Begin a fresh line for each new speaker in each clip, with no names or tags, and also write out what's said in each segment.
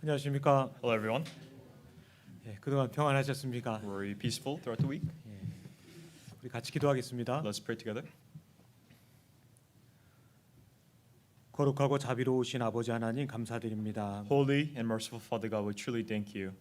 안녕하십니까?
Hello, everyone.
예, 그동안 평안하셨습니까?
Were you peaceful throughout the week?
우리 같이 기도하겠습니다.
Let's pray together.
거룩하고 자비로우신 아버지 하나님 감사드립니다.
Holy and merciful Father God, we truly thank you.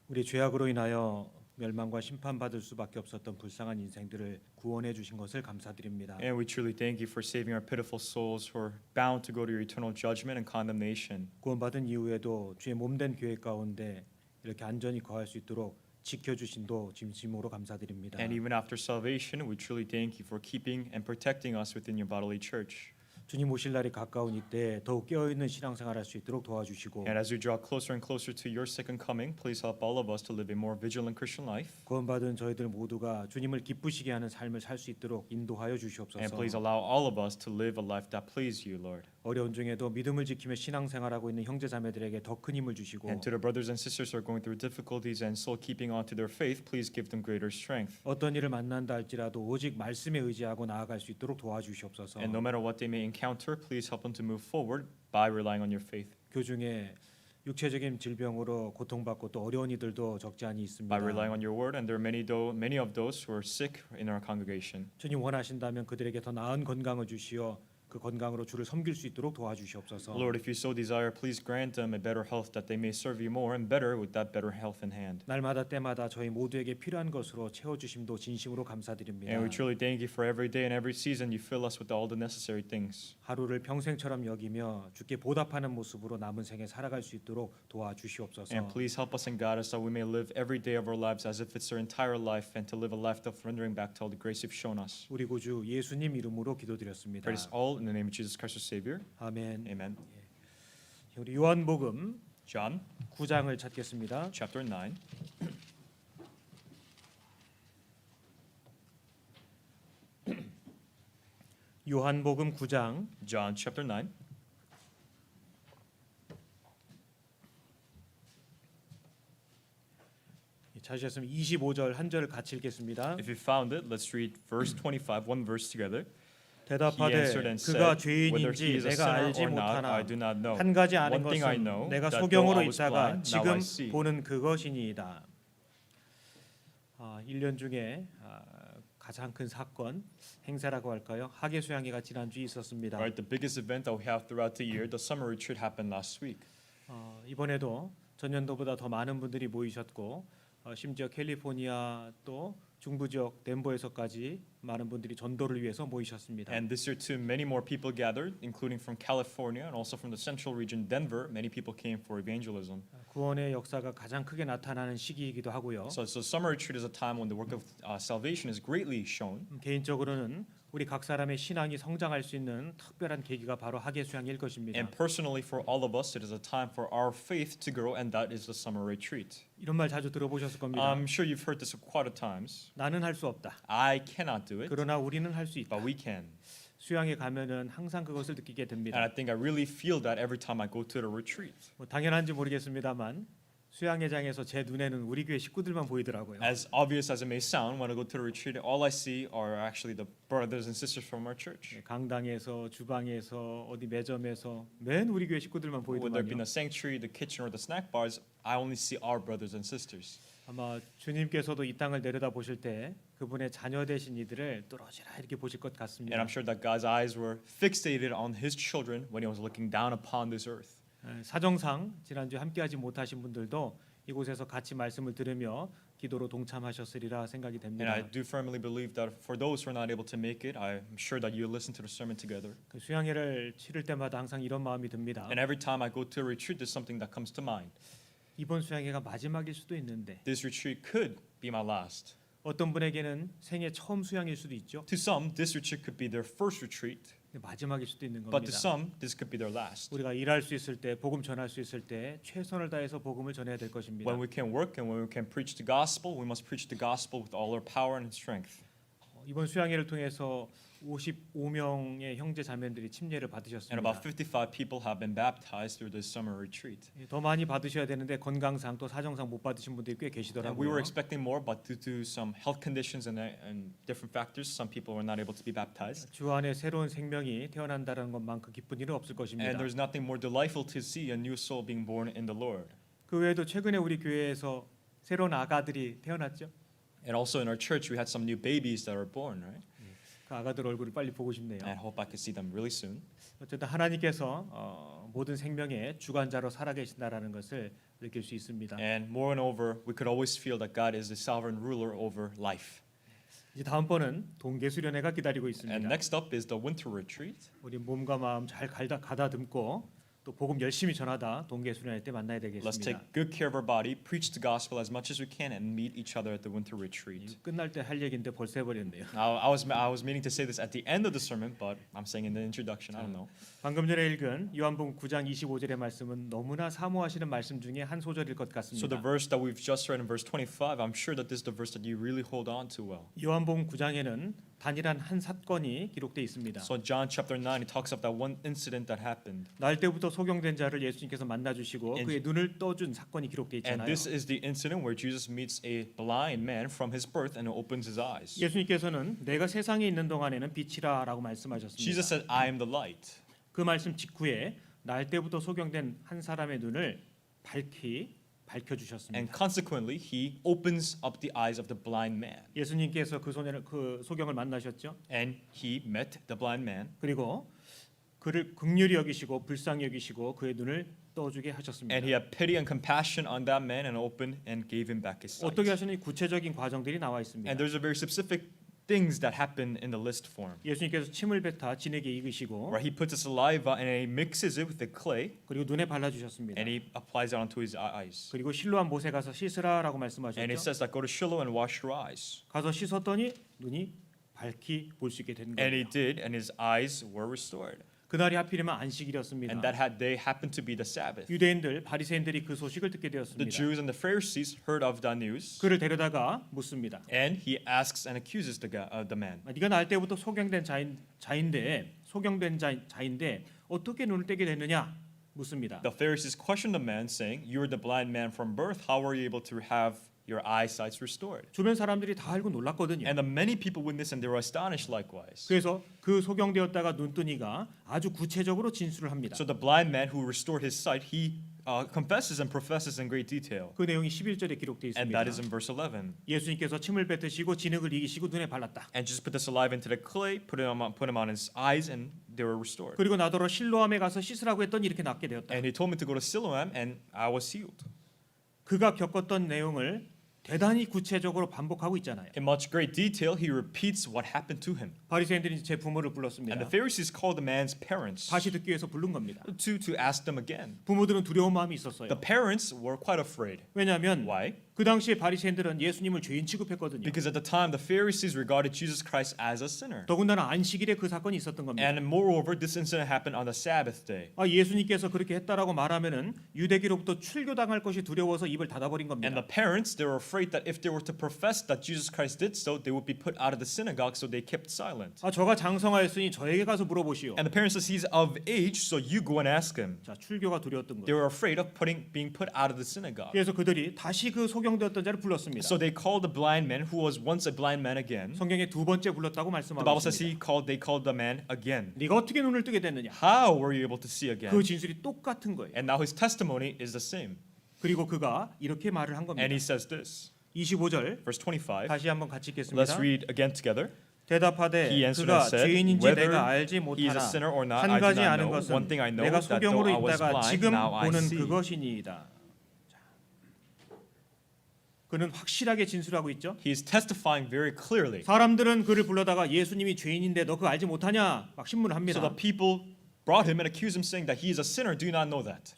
우리 죄악으로 인하여 멸망과 심판받을 수밖에 없었던 불쌍한 인생들을 구원해 주신 것을 감사드립니다.
And we truly thank you for saving our pitiful souls who are bound to go to your eternal judgment and condemnation.
구원받은 이후에도 주의 몸된 교회 가운데 이렇게 안전히 거할 수 있도록 지켜주신도 진심으로 감사드립니다.
And even after salvation, we truly thank you for keeping and protecting us within your bodily church.
주님 오실 날이 가까운 이때 더욱 깨어있는 신앙생활할 수 있도록 도와주시고
And as we draw closer and closer to your second coming, please help all of us to live a more vigilant Christian life.
구원받은 저희들 모두가 주님을 기쁘시게 하는 삶을 살 수 있도록 인도하여
And
주시옵소서.
please allow all of us to live a life that pleases you, Lord.
어려운 중에도 믿음을 지키며 신앙생활하고 있는 형제자매들에게 더 큰 힘을 주시고
And to the brothers and sisters who are going through difficulties and still keeping on to their faith, please give them greater strength.
어떤 일을 만난다 할지라도 오직 말씀에 의지하고 나아갈 수 있도록 도와주시옵소서.
And no matter what they may encounter, please help them to move forward by relying on your faith.
교중에 육체적인 질병으로 고통받고 또 어려운 이들도 적지 않이 있습니다.
By relying on your word, and there are many of those who are sick in our congregation.
주님 원하신다면 그들에게 더 나은 건강을 주시어 그 건강으로 주를 섬길 수 있도록 도와주시옵소서.
Lord, if you so desire, please grant them a better health that they may serve you more and better with that better health in hand.
날마다 때마다 저희 모두에게 필요한 것으로 채워주심도 진심으로 감사드립니다.
And we truly thank you for every day and every season you fill us with all the necessary things.
하루를 평생처럼 여기며 주께 보답하는 모습으로 남은 생에 살아갈 수 있도록 도와주시옵소서.
And please help us and guide us that we may live every day of our lives as if it's our entire life and to live a life of rendering back to all the grace you've shown us.
우리 구주 예수님 이름으로 기도드렸습니다.
Pray this all in the name of Jesus Christ, our Savior.
아멘.
Amen.
우리 요한복음
John
9장을 찾겠습니다.
chapter 9.
요한복음 9장
John chapter 9.
찾으셨으면 25절 한 절을 같이 읽겠습니다.
If you found it, let's read verse 25, one verse together. He
대답하되
answered and
그가
said, Whether he
죄인인지
is a
내가
sinner
알지
or not,
못하나
I do not know.
한 가지 아는
One thing I
것은
know,
내가
that though
소경으로
I was
있다가
blind, now
지금
I see.
보는 그것이니이다. 1년 중에 가장 큰 사건 행사라고 할까요? 학예 수양회가 지난주에 있었습니다.
Right, the biggest event that we have throughout the year, the summer retreat happened last week.
이번에도 전년도보다 더 많은 분들이 모이셨고 심지어 캘리포니아 또 중부 지역 덴버에서까지 많은 분들이 전도를 위해서 모이셨습니다.
And this year too, many more people gathered, including from California and also from the central region, Denver. Many people came for evangelism.
구원의 역사가 가장 크게 나타나는 시기이기도 하고요.
So summer retreat is a time when the work of salvation is greatly shown.
개인적으로는 우리 각 사람의 신앙이 성장할 수 있는 특별한 계기가 바로 학예 수양일 것입니다.
And personally, for all of us, it is a time for our faith to grow, and that is the summer retreat.
이런 말 자주 들어보셨을 겁니다.
I'm sure you've heard this quite a times.
나는 할 수 없다.
I cannot do it,
그러나 우리는 할 수 있다.
but we can.
수양에 가면은 항상 그것을 느끼게
And
됩니다.
I think I really feel that every time I go to the retreat.
뭐 당연한지 모르겠습니다만 수양회장에서 제 눈에는 우리 교회 식구들만 보이더라고요.
As obvious as it may sound, when I go to the retreat, all I see are actually the brothers and sisters from our church.
강당에서 주방에서 어디 매점에서 맨 우리 교회 식구들만
Whether it be in
보이더만요.
the sanctuary, the kitchen, or the snack bars, I only see our brothers and sisters.
아마 주님께서도 이 땅을 내려다 보실 때 그분의 자녀 되신 이들을 뚫어지라 이렇게 보실 것
And
같습니다.
I'm sure that God's eyes were fixated on His children when He was looking down upon this earth.
사정상 지난주 함께하지 못하신 분들도 이곳에서 같이 말씀을 들으며 기도로 동참하셨으리라 생각이
And I
됩니다.
do firmly believe that for those who are not able to make it, I'm sure that you listen to the sermon together.
그 수양회를 치를 때마다 항상 이런 마음이 듭니다.
And every time I go to a retreat, there's something that comes to mind.
이번 수양회가 마지막일 수도 있는데
This retreat could be my last.
어떤 분에게는 생애 처음 수양일 수도 있죠.
To some, this retreat could be their first retreat,
근데 마지막일 수도 있는
but to
겁니다.
some, this could be their last.
우리가 일할 수 있을 때 복음 전할 수 있을 때 최선을 다해서 복음을 전해야 될 것입니다.
When we can work and when we can preach the gospel, we must preach the gospel with all our power and strength.
이번 수양회를 통해서 55명의 형제 자매들이 침례를
And
받으셨습니다.
about 55 people have been baptized through this summer retreat.
더 많이 받으셔야 되는데 건강상 또 사정상 못 받으신 분들이 꽤
And we
계시더라고요.
were expecting more, but due to some health conditions and different factors, some people were not able to be baptized.
주 안에 새로운 생명이 태어난다는 것만큼 기쁜 일은 없을 것입니다.
And there's nothing more delightful to see a new soul being born in the Lord.
그 외에도 최근에 우리 교회에서 새로운 아가들이 태어났죠.
And also in our church, we had some new babies that were born, right?
그 아가들 얼굴을 빨리 보고 싶네요.
And I hope I can see them really soon.
어쨌든 하나님께서 모든 생명의 주관자로 살아계신다라는 것을 느낄 수 있습니다.
And moreover, we could always feel that God is the sovereign ruler over life.
이제 다음번은 동계 수련회가 기다리고
And
있습니다.
next up is the winter retreat.
우리 몸과 마음 잘 가다듬고 또 복음 열심히 전하다 동계 수련회 때 만나야
Let's
되겠습니다.
take good care of our body, preach the gospel as much as we can, and meet each other at the winter retreat.
끝날 때 할 얘기인데 벌써 해버렸네요.
I was meaning to say this at the end of the sermon, but I'm saying in the introduction. I don't know.
방금 전에 읽은 요한복음 9장 25절의 말씀은 너무나 사모하시는 말씀 중에 한 소절일 것
So the
같습니다.
verse that we've just read in verse 25, I'm sure that this is the verse that you really hold on to well.
요한복음 9장에는 단일한 한 사건이 기록되어 있습니다.
So in John chapter 9, it talks of that one incident that happened.
날 때부터 소경된 자를 예수님께서 만나 주시고
And-
그의 눈을 떠준 사건이 기록되어
And
있잖아요.
this is the incident where Jesus meets a blind man from his birth and opens his eyes.
예수님께서는 내가 세상에 있는 동안에는 빛이라라고 말씀하셨습니다.
Jesus said, I am the light.
그 말씀 직후에 날 때부터 소경된 한 사람의 눈을 밝혀
And
주셨습니다.
consequently, he opens up the eyes of the blind man.
예수님께서 그 소경을 만나셨죠.
And he met the blind man.
그리고 그를 긍휼히 여기시고 불쌍히 여기시고 그의 눈을 떠주게 하셨습니다.
And he had pity and compassion on that man and opened and gave him back his sight.
어떻게 하시는 구체적인 과정들이 나와 있습니다.
And there's a very specific things that happen in the list form.
예수님께서 침을 뱉어 진에게 익으시고
Where he puts his saliva and he mixes it with the clay
그리고 눈에 발라 주셨습니다.
and he applies it onto his eyes.
그리고 실로암 못에 가서 씻으라라고
And it
말씀하셨죠.
says that go to Shiloh and wash your eyes.
가서 씻었더니 눈이 밝히 볼 수 있게 된
And he
거예요.
did, and his eyes were restored.
그날이 하필이면 안식일이었습니다.
And that day happened to be the Sabbath.
유대인들 바리새인들이 그 소식을 듣게
The
되었습니다.
Jews and the Pharisees heard of that news,
그를 데려다가 묻습니다.
and he asks and accuses the man.
네가 날 때부터 소경된 자인데 어떻게 눈을 떼게 됐느냐 묻습니다.
The Pharisees questioned the man, saying, "You are the blind man from birth. How were you able to have your eyesight restored?"
주변 사람들이 다 알고 놀랐거든요.
And the many people witnessed, and they were astonished likewise.
그래서 그 소경되었다가 눈뜨니가 아주 구체적으로 진술을 합니다.
So the blind man who restored his sight, he confesses and professes in great detail,
그 내용이 11절에 기록되어
and
있습니다.
that is in verse 11.
예수님께서 침을 뱉으시고 진흙을 이기시고 눈에 발랐다.
And just put the saliva into the clay, put him on his eyes, and they were restored.
그리고 나더러 실로암에 가서 씻으라고 했더니 이렇게 낫게 되었다.
And he told me to go to Siloam, and I was healed.
그가 겪었던 내용을 대단히 구체적으로 반복하고 있잖아요.
In much great detail, he repeats what happened to him.
바리새인들이 제 부모를
And
불렀습니다.
the Pharisees called the man's parents
다시 듣기 위해서 부른 겁니다.
to ask them again.
부모들은 두려운 마음이 있었어요.
The parents were quite afraid.
왜냐하면
Why?
그 당시에 바리새인들은 예수님을 죄인 취급했거든요.
Because at the time, the Pharisees regarded Jesus Christ as a sinner.
더군다나 안식일에 그 사건이 있었던 겁니다.
And moreover, this incident happened on the Sabbath day.
예수님께서 그렇게 했다라고 말하면은 유대기로부터 출교당할 것이 두려워서 입을 닫아버린
And
겁니다.
the parents, they were afraid that if they were to profess that Jesus Christ did so, they would be put out of the synagogue, so they kept silent.
저가 장성하였으니 저에게 가서 물어보시오.
And the parents says he's of age, so you go and ask him.
자, 출교가 두려웠던
They
거예요.
were afraid of being put out of the synagogue.
그래서 그들이 다시 그 소경되었던 자를 불렀습니다.
So they called the blind man who was once a blind man again.
성경에 두 번째 불렀다고
The
말씀하고
Bible says
있습니다.
they called the man again.
네가 어떻게 눈을 뜨게 됐느냐?
How were you able to see
그
again?
진술이 똑같은 거예요.
And now his testimony is the same.
그리고 그가 이렇게 말을 한 겁니다.
And he says this,
25절
verse 25.
다시 한번 같이
Let's
읽겠습니다.
read again together.
대답하되
He answered
그가
and said,
죄인인지
whether
내가 알지
he is a
못하나
sinner or not,
한
I do
가지
not
아는
know.
것은
One thing I know,
내가
that
소경으로
though I was
있다가
blind,
지금
now I
보는
see.
그것이니이다. 자, 그는 확실하게 진술하고 있죠.
He is testifying very clearly.
사람들은 그를 불러다가 예수님이 죄인인데 너 그거 알지 못하냐? 막 신문을
So
합니다.
the people brought him and accused him, saying that he is a sinner. Do you not know that?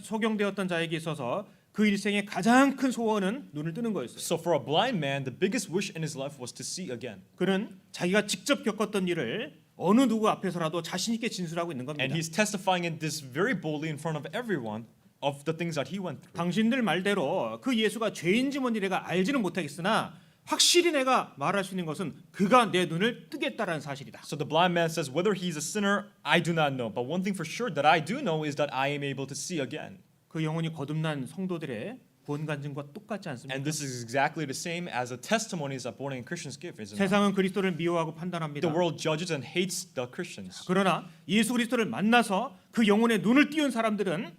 소경되었던 자에게 있어서 그 일생의 가장 큰 소원은 눈을 뜨는 거였어요.
So for a blind man, the biggest wish in his life was to see again.
그는 자기가 직접 겪었던 일을 어느 누구 앞에서라도 자신 있게 진술하고 있는 겁니다.
And he's testifying in this very boldly in front of everyone of the things that he went through.
당신들 말대로 그 예수가 죄인지 뭔지 내가 알지는 못하겠으나 확실히 내가 말할 수 있는 것은 그가 내 눈을 뜨겠다라는 사실이다.
So the blind man says, whether he's a sinner, I do not know. But one thing for sure that I do know is that I am able to see again.
그 영혼이 거듭난 성도들의 구원 간증과 똑같지 않습니까?
And this is exactly the same as the testimonies that born again Christians give, isn't it?
세상은 그리스도를 미워하고 판단합니다.
The world judges and hates the Christians.
그러나 예수 그리스도를 만나서 그 영혼의 눈을 띄운 사람들은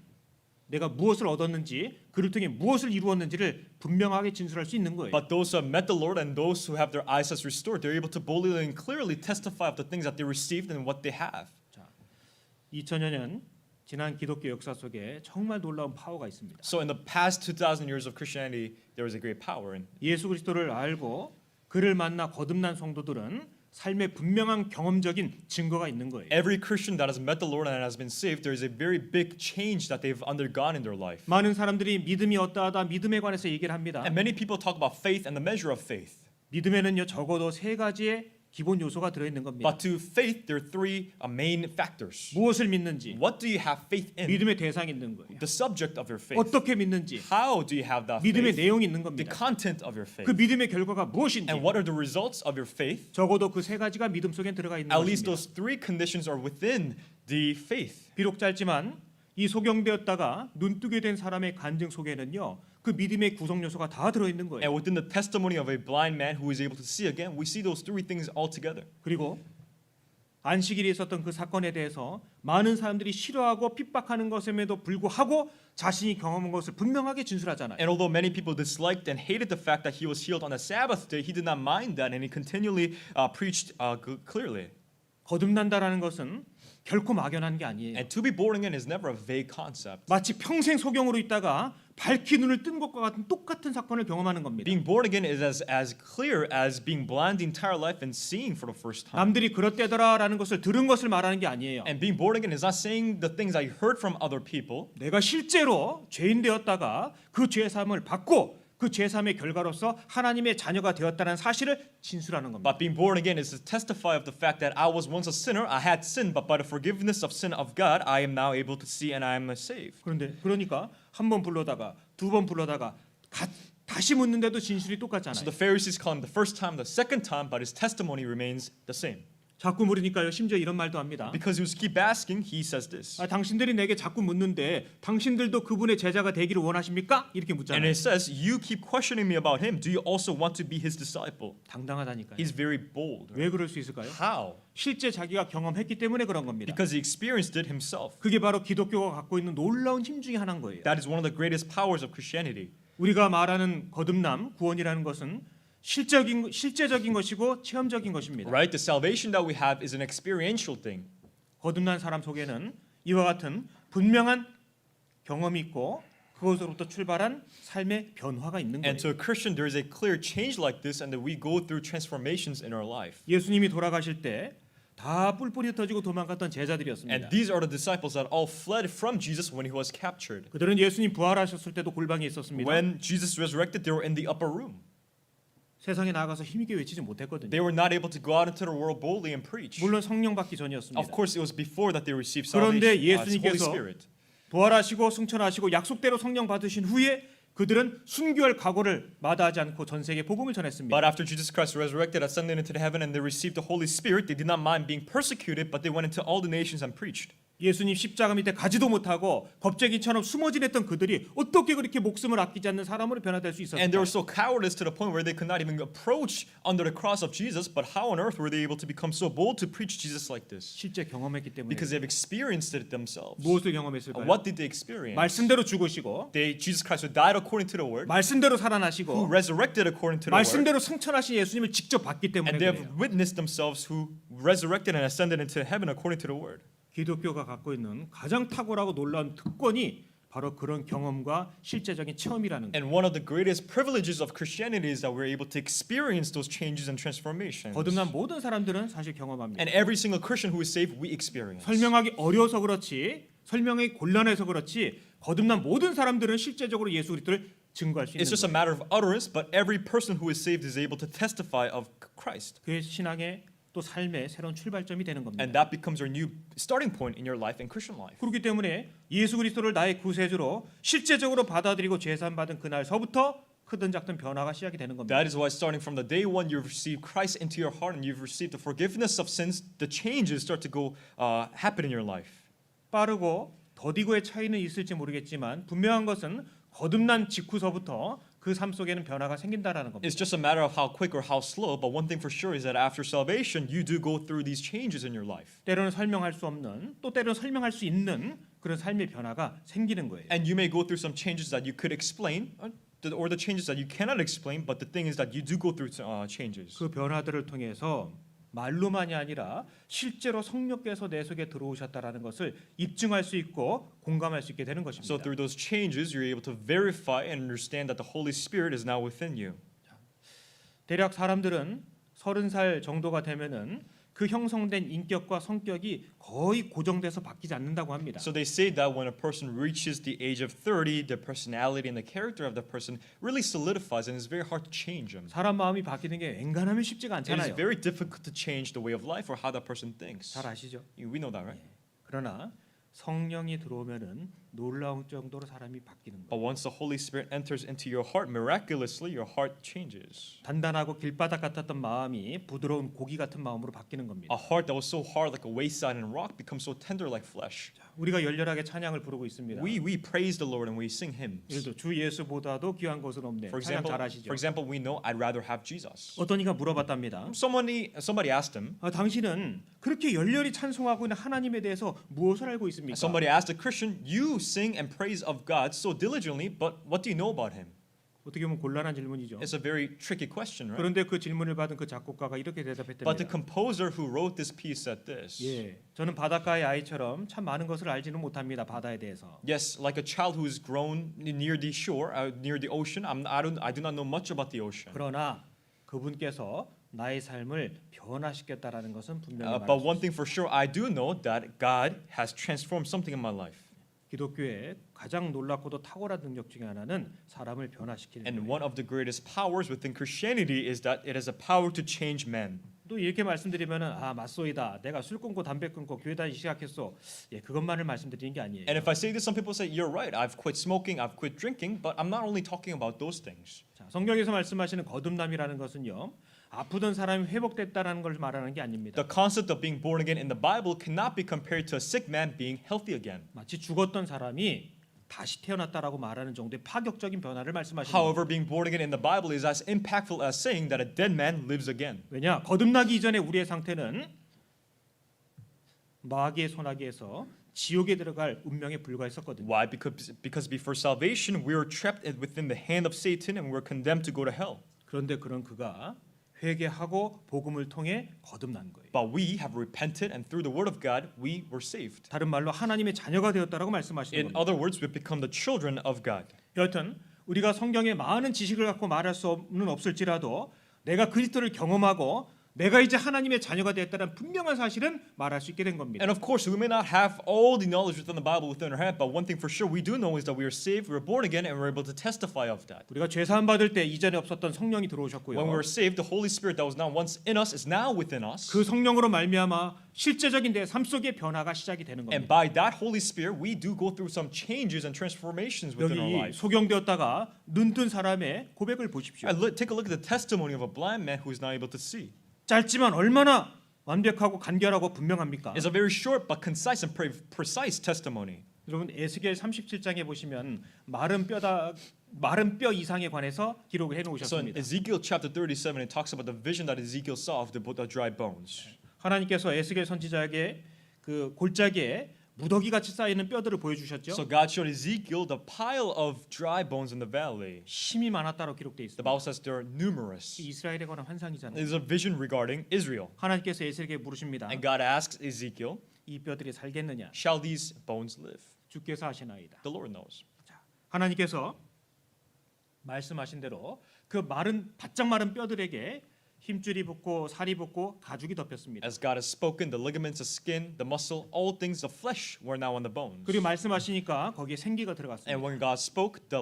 내가 무엇을 얻었는지 그를 통해 무엇을 이루었는지를 분명하게 진술할 수 있는 거예요.
But those who have met the Lord and those who have their eyesight restored, they're able to boldly and clearly testify of the things that they received and what they have.
2000여 년 지난 기독교 역사 속에 정말 놀라운 파워가 있습니다.
So in the past 2,000 years of Christianity, there was a great power in.
예수 그리스도를 알고 그를 만나 거듭난 성도들은 삶의 분명한 경험적인 증거가 있는 거예요.
Every Christian that has met the Lord and has been saved, there is a very big change that they've undergone in their life.
많은 사람들이 믿음이 어떠하다 믿음에 관해서 얘기를 합니다.
And many people talk about faith and the measure of faith.
믿음에는요 적어도 세 가지의 기본 요소가 들어 있는 겁니다.
But to faith, there are three main factors.
무엇을 믿는지,
What do you have faith in?
믿음의 대상이 있는 거예요.
The subject of your faith.
어떻게 믿는지,
How do you have that
믿음의
faith?
내용이 있는
The
겁니다.
content of your faith.
그 믿음의 결과가 무엇인지
And what are the results of your faith?
적어도 그 세 가지가 믿음 속에 들어가 있는
At least
것입니다.
those three conditions are within the faith.
비록 짧지만 이 소경되었다가 눈뜨게 된 사람의 간증 속에는요 그 믿음의 구성 요소가 다 들어 있는 거예요.
And within the testimony of a blind man who is able to see again, we see those three things all together.
그리고 안식일에 있었던 그 사건에 대해서 많은 사람들이 싫어하고 핍박하는 것임에도 불구하고 자신이 경험한 것을 분명하게 진술하잖아요.
And although many people disliked and hated the fact that he was healed on a Sabbath day, he did not mind that, and he continually preached clearly.
거듭난다라는 것은 결코 막연한 게 아니에요.
And to be born again is never a vague concept.
마치 평생 소경으로 있다가 밝히 눈을 뜬 것과 같은 똑같은 사건을 경험하는 겁니다.
Being born again is as clear as being blind the entire life and seeing for the first time.
남들이 그렇대더라라는 것을 들은 것을 말하는 게 아니에요.
And being born again is not saying the things I heard from other people.
내가 실제로 죄인 되었다가 그 죄 사함을 받고 그 죄 사함의 결과로서 하나님의 자녀가 되었다는 사실을 진술하는 겁니다.
But being born again is to testify of the fact that I was once a sinner, I had sinned, but by the forgiveness of sin of God, I am now able to see and I am saved.
그러니까 한 번 불러다가 두 번 불러다가 다시 묻는데도 진술이
So
똑같잖아요.
the Pharisees call him the first time, the second time, but his testimony remains the same.
자꾸 물으니까요. 심지어 이런 말도 합니다.
Because he was keep asking, he says this.
당신들이 내게 자꾸 묻는데 당신들도 그분의 제자가 되기를 원하십니까? 이렇게
And
묻잖아요.
it says, you keep questioning me about him. Do you also want to be his disciple?
당당하다니까요.
He's very bold.
왜 그럴 수 있을까요?
How?
실제 자기가 경험했기 때문에 그런 겁니다.
Because he experienced it himself.
그게 바로 기독교가 갖고 있는 놀라운 힘 중에 하나인 거예요.
That is one of the greatest powers of Christianity.
우리가 말하는 거듭남, 구원이라는 것은 실제적인 것이고 체험적인 것입니다.
Right? The salvation that we have is an experiential thing.
거듭난 사람 속에는 이와 같은 분명한 경험이 있고 그것으로부터 출발한 삶의 변화가 있는 거예요.
And to a Christian, there is a clear change like this, and that we go through transformations in our life.
예수님이 돌아가실 때 다 뿔뿔이 흩어지고 도망갔던 제자들이었습니다.
And these are the disciples that all fled from Jesus when he was captured.
그들은 예수님 부활하셨을 때도 골방에 있었습니다.
When Jesus resurrected, they were in the upper room.
세상에 나가서 힘있게 외치지 못했거든요.
They were not able to go out into the world boldly and preach.
물론 성령 받기 전이었습니다.
Of course, it was before that they received
그런데
salvation, Holy
예수님께서
Spirit.
부활하시고 승천하시고 약속대로 성령 받으신 후에 그들은 순교할 각오를 마다하지 않고 전 세계 복음을 전했습니다.
But after Jesus Christ resurrected, ascended into the heaven, and they received the Holy Spirit, they did not mind being persecuted, but they went into all the nations and preached.
예수님 십자가 밑에 가지도 못하고 겁쟁이처럼 숨어 지냈던 그들이 어떻게 그렇게 목숨을 아끼지 않는 사람으로 변화될 수
And they
있었을까요?
were so cowardice to the point where they could not even approach under the cross of Jesus. But how on earth were they able to become so bold to preach Jesus like this?
실제 경험했기 때문에.
Because they've experienced it themselves.
무엇을 경험했을까요?
What did they experience?
말씀대로 죽으시고
Jesus Christ who died according to the word,
말씀대로
who
살아나시고
resurrected according to the word,
말씀대로 승천하신 예수님을 직접 봤기 때문에
and they have
그래요.
witnessed themselves who resurrected and ascended into heaven according to the word.
기독교가 갖고 있는 가장 탁월하고 놀라운 특권이 바로 그런 경험과 실제적인 체험이라는 거예요.
And one of the greatest privileges of Christianity is that we're able to experience those changes and transformations.
거듭난 모든 사람들은 사실 경험합니다.
And every single Christian who is saved, we experience.
설명하기 어려워서 그렇지, 설명이 곤란해서 그렇지, 거듭난 모든 사람들은 실제적으로 예수 그리스도를 증거할 수 있는
It's just a
거예요.
matter of utterance, but every person who is saved is able to testify of Christ.
그의 신앙의 또 삶의 새로운 출발점이 되는 겁니다.
And that becomes our new starting point in your life and Christian life.
그렇기 때문에 예수 그리스도를 나의 구세주로 실제적으로 받아들이고 제산 받은 그날서부터 크든 작든 변화가 시작이 되는 겁니다.
That is why starting from the day one you've received Christ into your heart and you've received the forgiveness of sins, the changes start to go happen in your life.
빠르고 더디고의 차이는 있을지 모르겠지만 분명한 것은 거듭난 직후서부터 그 삶 속에는 변화가 생긴다라는 겁니다.
It's just a matter of how quick or how slow, but one thing for sure is that after salvation, you do go through these changes in your life.
때로는 설명할 수 없는 또 때로는 설명할 수 있는 그런 삶의 변화가 생기는 거예요.
And you may go through some changes that you could explain, or the changes that you cannot explain, but the thing is that you do go through changes.
그 변화들을 통해서 말로만이 아니라 실제로 성령께서 내 속에 들어오셨다라는 것을 입증할 수 있고 공감할 수 있게 되는 것입니다.
So through those changes, you're able to verify and understand that the Holy Spirit is now within you.
대략 사람들은 30살 정도가 되면은 그 형성된 인격과 성격이 거의 고정돼서 바뀌지 않는다고 합니다.
So they say that when a person reaches the age of 30, the personality and the character of the person really solidifies, and it's very hard to change them.
사람 마음이 바뀌는 게 웬간하면 쉽지가
It is
않잖아요.
very difficult to change the way of life or how that person thinks.
잘 아시죠?
We know that, right?
그러나 성령이 들어오면은 놀라운 정도로 사람이 바뀌는 거예요.
But once the Holy Spirit enters into your heart, miraculously, your heart changes.
단단하고 길바닥 같았던 마음이 부드러운 고기 같은 마음으로 바뀌는 겁니다.
A heart that was so hard like a wayside and rock becomes so tender like flesh.
우리가 열렬하게 찬양을 부르고 있습니다.
We praise the Lord and we sing hymns.
예를 들어 주 예수보다도 귀한 것은 없네. 찬양 잘 아시죠?
For example, we know I'd rather have Jesus.
어떤 이가 물어봤답니다.
Somebody asked him.
당신은 그렇게 열렬히 찬송하고 있는 하나님에 대해서 무엇을 알고 있습니까?
Somebody asked a Christian, "You sing and praise of God so diligently, but what do you know about Him?"
어떻게 보면 곤란한 질문이죠.
It's a very tricky question, right?
그런데 그 질문을 받은 그 작곡가가 이렇게
But the
대답했답니다.
composer who wrote this piece said this.
예, 저는 바닷가의 아이처럼 참 많은 것을 알지는 못합니다. 바다에 대해서.
Yes, like a child who is grown near the shore, near the ocean. I do not know much about the ocean.
그러나 그분께서 나의 삶을 변화시켰다라는 것은 분명히
But
말할 수
one
있습니다.
thing for sure, I do know that God has transformed something in my life.
기독교의 가장 놀랍고도 탁월한 능력 중에 하나는 사람을 변화시키는
And
거예요.
one of the greatest powers within Christianity is that it has a power to change men.
또 이렇게 말씀드리면은 맞소이다. 내가 술 끊고 담배 끊고 교회 다니기 시작했어. 예, 그것만을 말씀드리는 게 아니에요.
And if I say this, some people say, "You're right. I've quit smoking. I've quit drinking." But I'm not only talking about those things.
자, 성경에서 말씀하시는 거듭남이라는 것은요. 아프던 사람이 회복됐다라는 걸 말하는 게 아닙니다.
The concept of being born again in the Bible cannot be compared to a sick man being healthy again.
마치 죽었던 사람이 다시 태어났다라고 말하는 정도의 파격적인 변화를 말씀하시는 거예요.
However, being born again in the Bible is as impactful as saying that a dead man lives again.
왜냐? 거듭나기 이전에 우리의 상태는 마귀의 손아귀에서 지옥에 들어갈 운명에 불과했었거든요.
Why? Because before salvation, we were trapped within the hand of Satan and we were condemned to go to hell.
그런데 그런 그가 회개하고 복음을 통해 거듭난 거예요.
But we have repented, and through the word of God, we were saved.
다른 말로 하나님의 자녀가 되었다라고 말씀하시는
In
겁니다.
other words, we've become the children of God.
여하튼 우리가 성경의 많은 지식을 갖고 말할 수는 없을지라도 내가 그리스도를 경험하고 내가 이제 하나님의 자녀가 되었다는 분명한 사실은 말할 수 있게 된 겁니다.
And of course, we may not have all the knowledge within the Bible within our head, but one thing for sure we do know is that we are saved, we are born again, and we're able to testify of that.
우리가 죄 사함 받을 때 이전에 없었던 성령이
When we
들어오셨고요.
were saved, the Holy Spirit that was not once in us is now within us.
그 성령으로 말미암아 실제적인 내 삶 속의 변화가 시작이 되는
And
겁니다.
by that Holy Spirit, we do go through some changes and transformations within our
여기
life.
소경되었다가 눈뜬 사람의 고백을 보십시오.
Take a look at the testimony of a blind man who is now able to see.
짧지만 얼마나 완벽하고 간결하고 분명합니까?
It's a very short but concise and precise testimony.
여러분 에스겔 37장에 보시면 마른 뼈 이상에 관해서 기록을 해
So in
놓으셨습니다.
Ezekiel chapter 37, it talks about the vision that Ezekiel saw of the dry bones.
하나님께서 에스겔 선지자에게 그 골짜기에 무더기 같이 쌓이는 뼈들을 보여주셨죠.
So God showed Ezekiel the pile of dry bones in the valley.
힘이 많았다고 기록돼
The
있습니다.
Bible says they're numerous.
이스라엘에 관한 환상이잖아요.
It is a vision regarding Israel.
하나님께서 에스겔에게 물으십니다.
And God asks Ezekiel,
이 뼈들이 살겠느냐?
"Shall these bones live?"
주께서 하시나이다.
The Lord knows.
하나님께서 말씀하신 대로 그 바짝 마른 뼈들에게 힘줄이 붙고 살이 붙고 가죽이 덮였습니다.
As God has spoken, the ligaments, the skin, the muscle, all things of flesh were now on the bones.
그리고 말씀하시니까 거기에 생기가
And
들어갔습니다.
when God spoke, the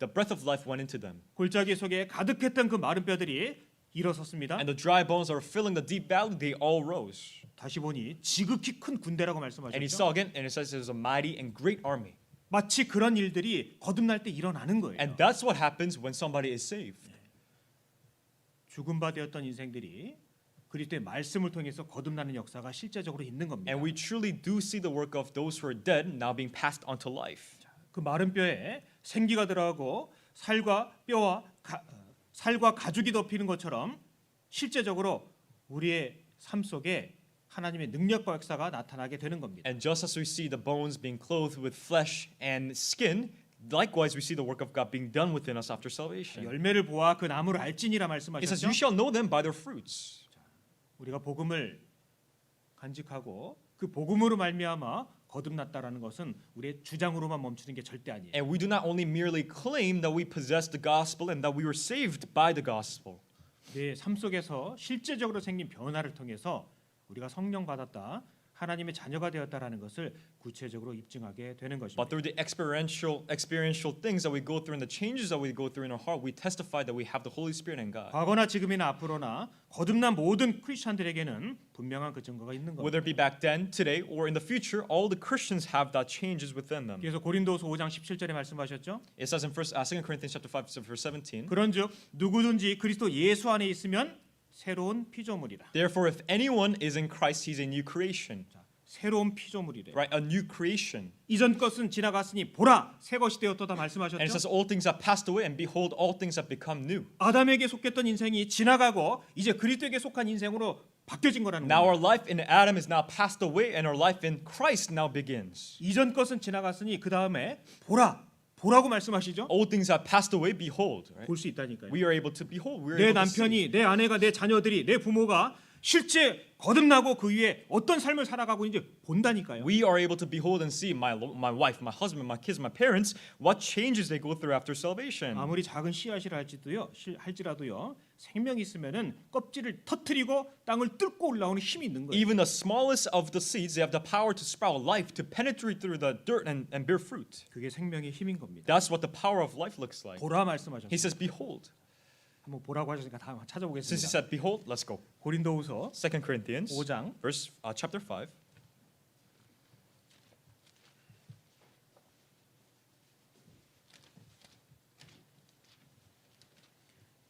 breath of life went into them.
골짜기 속에 가득했던 그 마른 뼈들이 일어섰습니다.
And the dry bones that were filling the deep valley, they all rose.
다시 보니 지극히 큰 군대라고
And he
말씀하셨죠.
saw again, and it says it was a mighty and great army.
마치 그런 일들이 거듭날 때 일어나는 거예요.
And that's what happens when somebody is saved.
죽음 바 되었던 인생들이 그리스도의 말씀을 통해서 거듭나는 역사가 실제적으로 있는 겁니다.
And we truly do see the work of those who are dead now being passed on to life.
그 마른 뼈에 생기가 들어가고 살과 가죽이 덮이는 것처럼 실제적으로 우리의 삶 속에 하나님의 능력과 역사가 나타나게 되는 겁니다.
And just as we see the bones being clothed with flesh and skin, likewise we see the work of God being done within us after salvation.
열매를 보아 그 나무를 알지니라
It says,
말씀하셨죠.
"You shall know them by their fruits."
우리가 복음을 간직하고 그 복음으로 말미암아 거듭났다라는 것은 우리의 주장으로만 멈추는 게 절대 아니에요.
And we do not only merely claim that we possess the gospel and that we were saved by the gospel.
내 삶 속에서 실제적으로 생긴 변화를 통해서 우리가 성령 받았다, 하나님의 자녀가 되었다라는 것을 구체적으로 입증하게 되는
But
것입니다.
through the experiential things that we go through and the changes that we go through in our heart, we testify that we have the Holy Spirit and God.
과거나 지금이나 앞으로나 거듭난 모든 크리스천들에게는 분명한 그 증거가 있는 겁니다.
Whether it be back then, today, or in the future, all the Christians have that changes within them.
그래서 고린도서 5장 17절에 말씀하셨죠.
It says in 2 Corinthians chapter 5 verse 17.
그런즉 누구든지 그리스도 예수 안에 있으면 새로운 피조물이라.
Therefore, if anyone is in Christ, he's a new creation.
새로운 피조물이래.
Right? A new creation.
이전 것은 지나갔으니 보라 새 것이 되었도다
And it
말씀하셨죠.
says all things have passed away and behold all things have become new.
아담에게 속했던 인생이 지나가고 이제 그리스도에게 속한 인생으로 바뀌어진 거라는
Now
거예요.
our life in Adam is now passed away and our life in Christ now begins.
이전 것은 지나갔으니 그 다음에 보라고 말씀하시죠.
All things have passed away, behold. Right?
볼 수 있다니까요.
We are able to behold. We are
내
able to see.
남편이, 내 아내가, 내 자녀들이, 내 부모가 실제 거듭나고 그 위에 어떤 삶을 살아가고 이제 본다니까요.
We are able to behold and see my wife, my husband, my kids, my parents, what changes they go through after salvation.
아무리 작은 씨앗이라 할지라도요 생명이 있으면은 껍질을 터트리고 땅을 뚫고 올라오는 힘이 있는 거예요.
Even the smallest of the seeds, they have the power to sprout life, to penetrate through the dirt and bear fruit.
그게 생명의 힘인 겁니다.
That's what the power of life looks like.
보라 말씀하셨어요.
He says, behold.
한번 보라고 하셨으니까 다
Since he
찾아보겠습니다.
said, behold, let's go.
고린도후서
2 Corinthians
5장
chapter 5.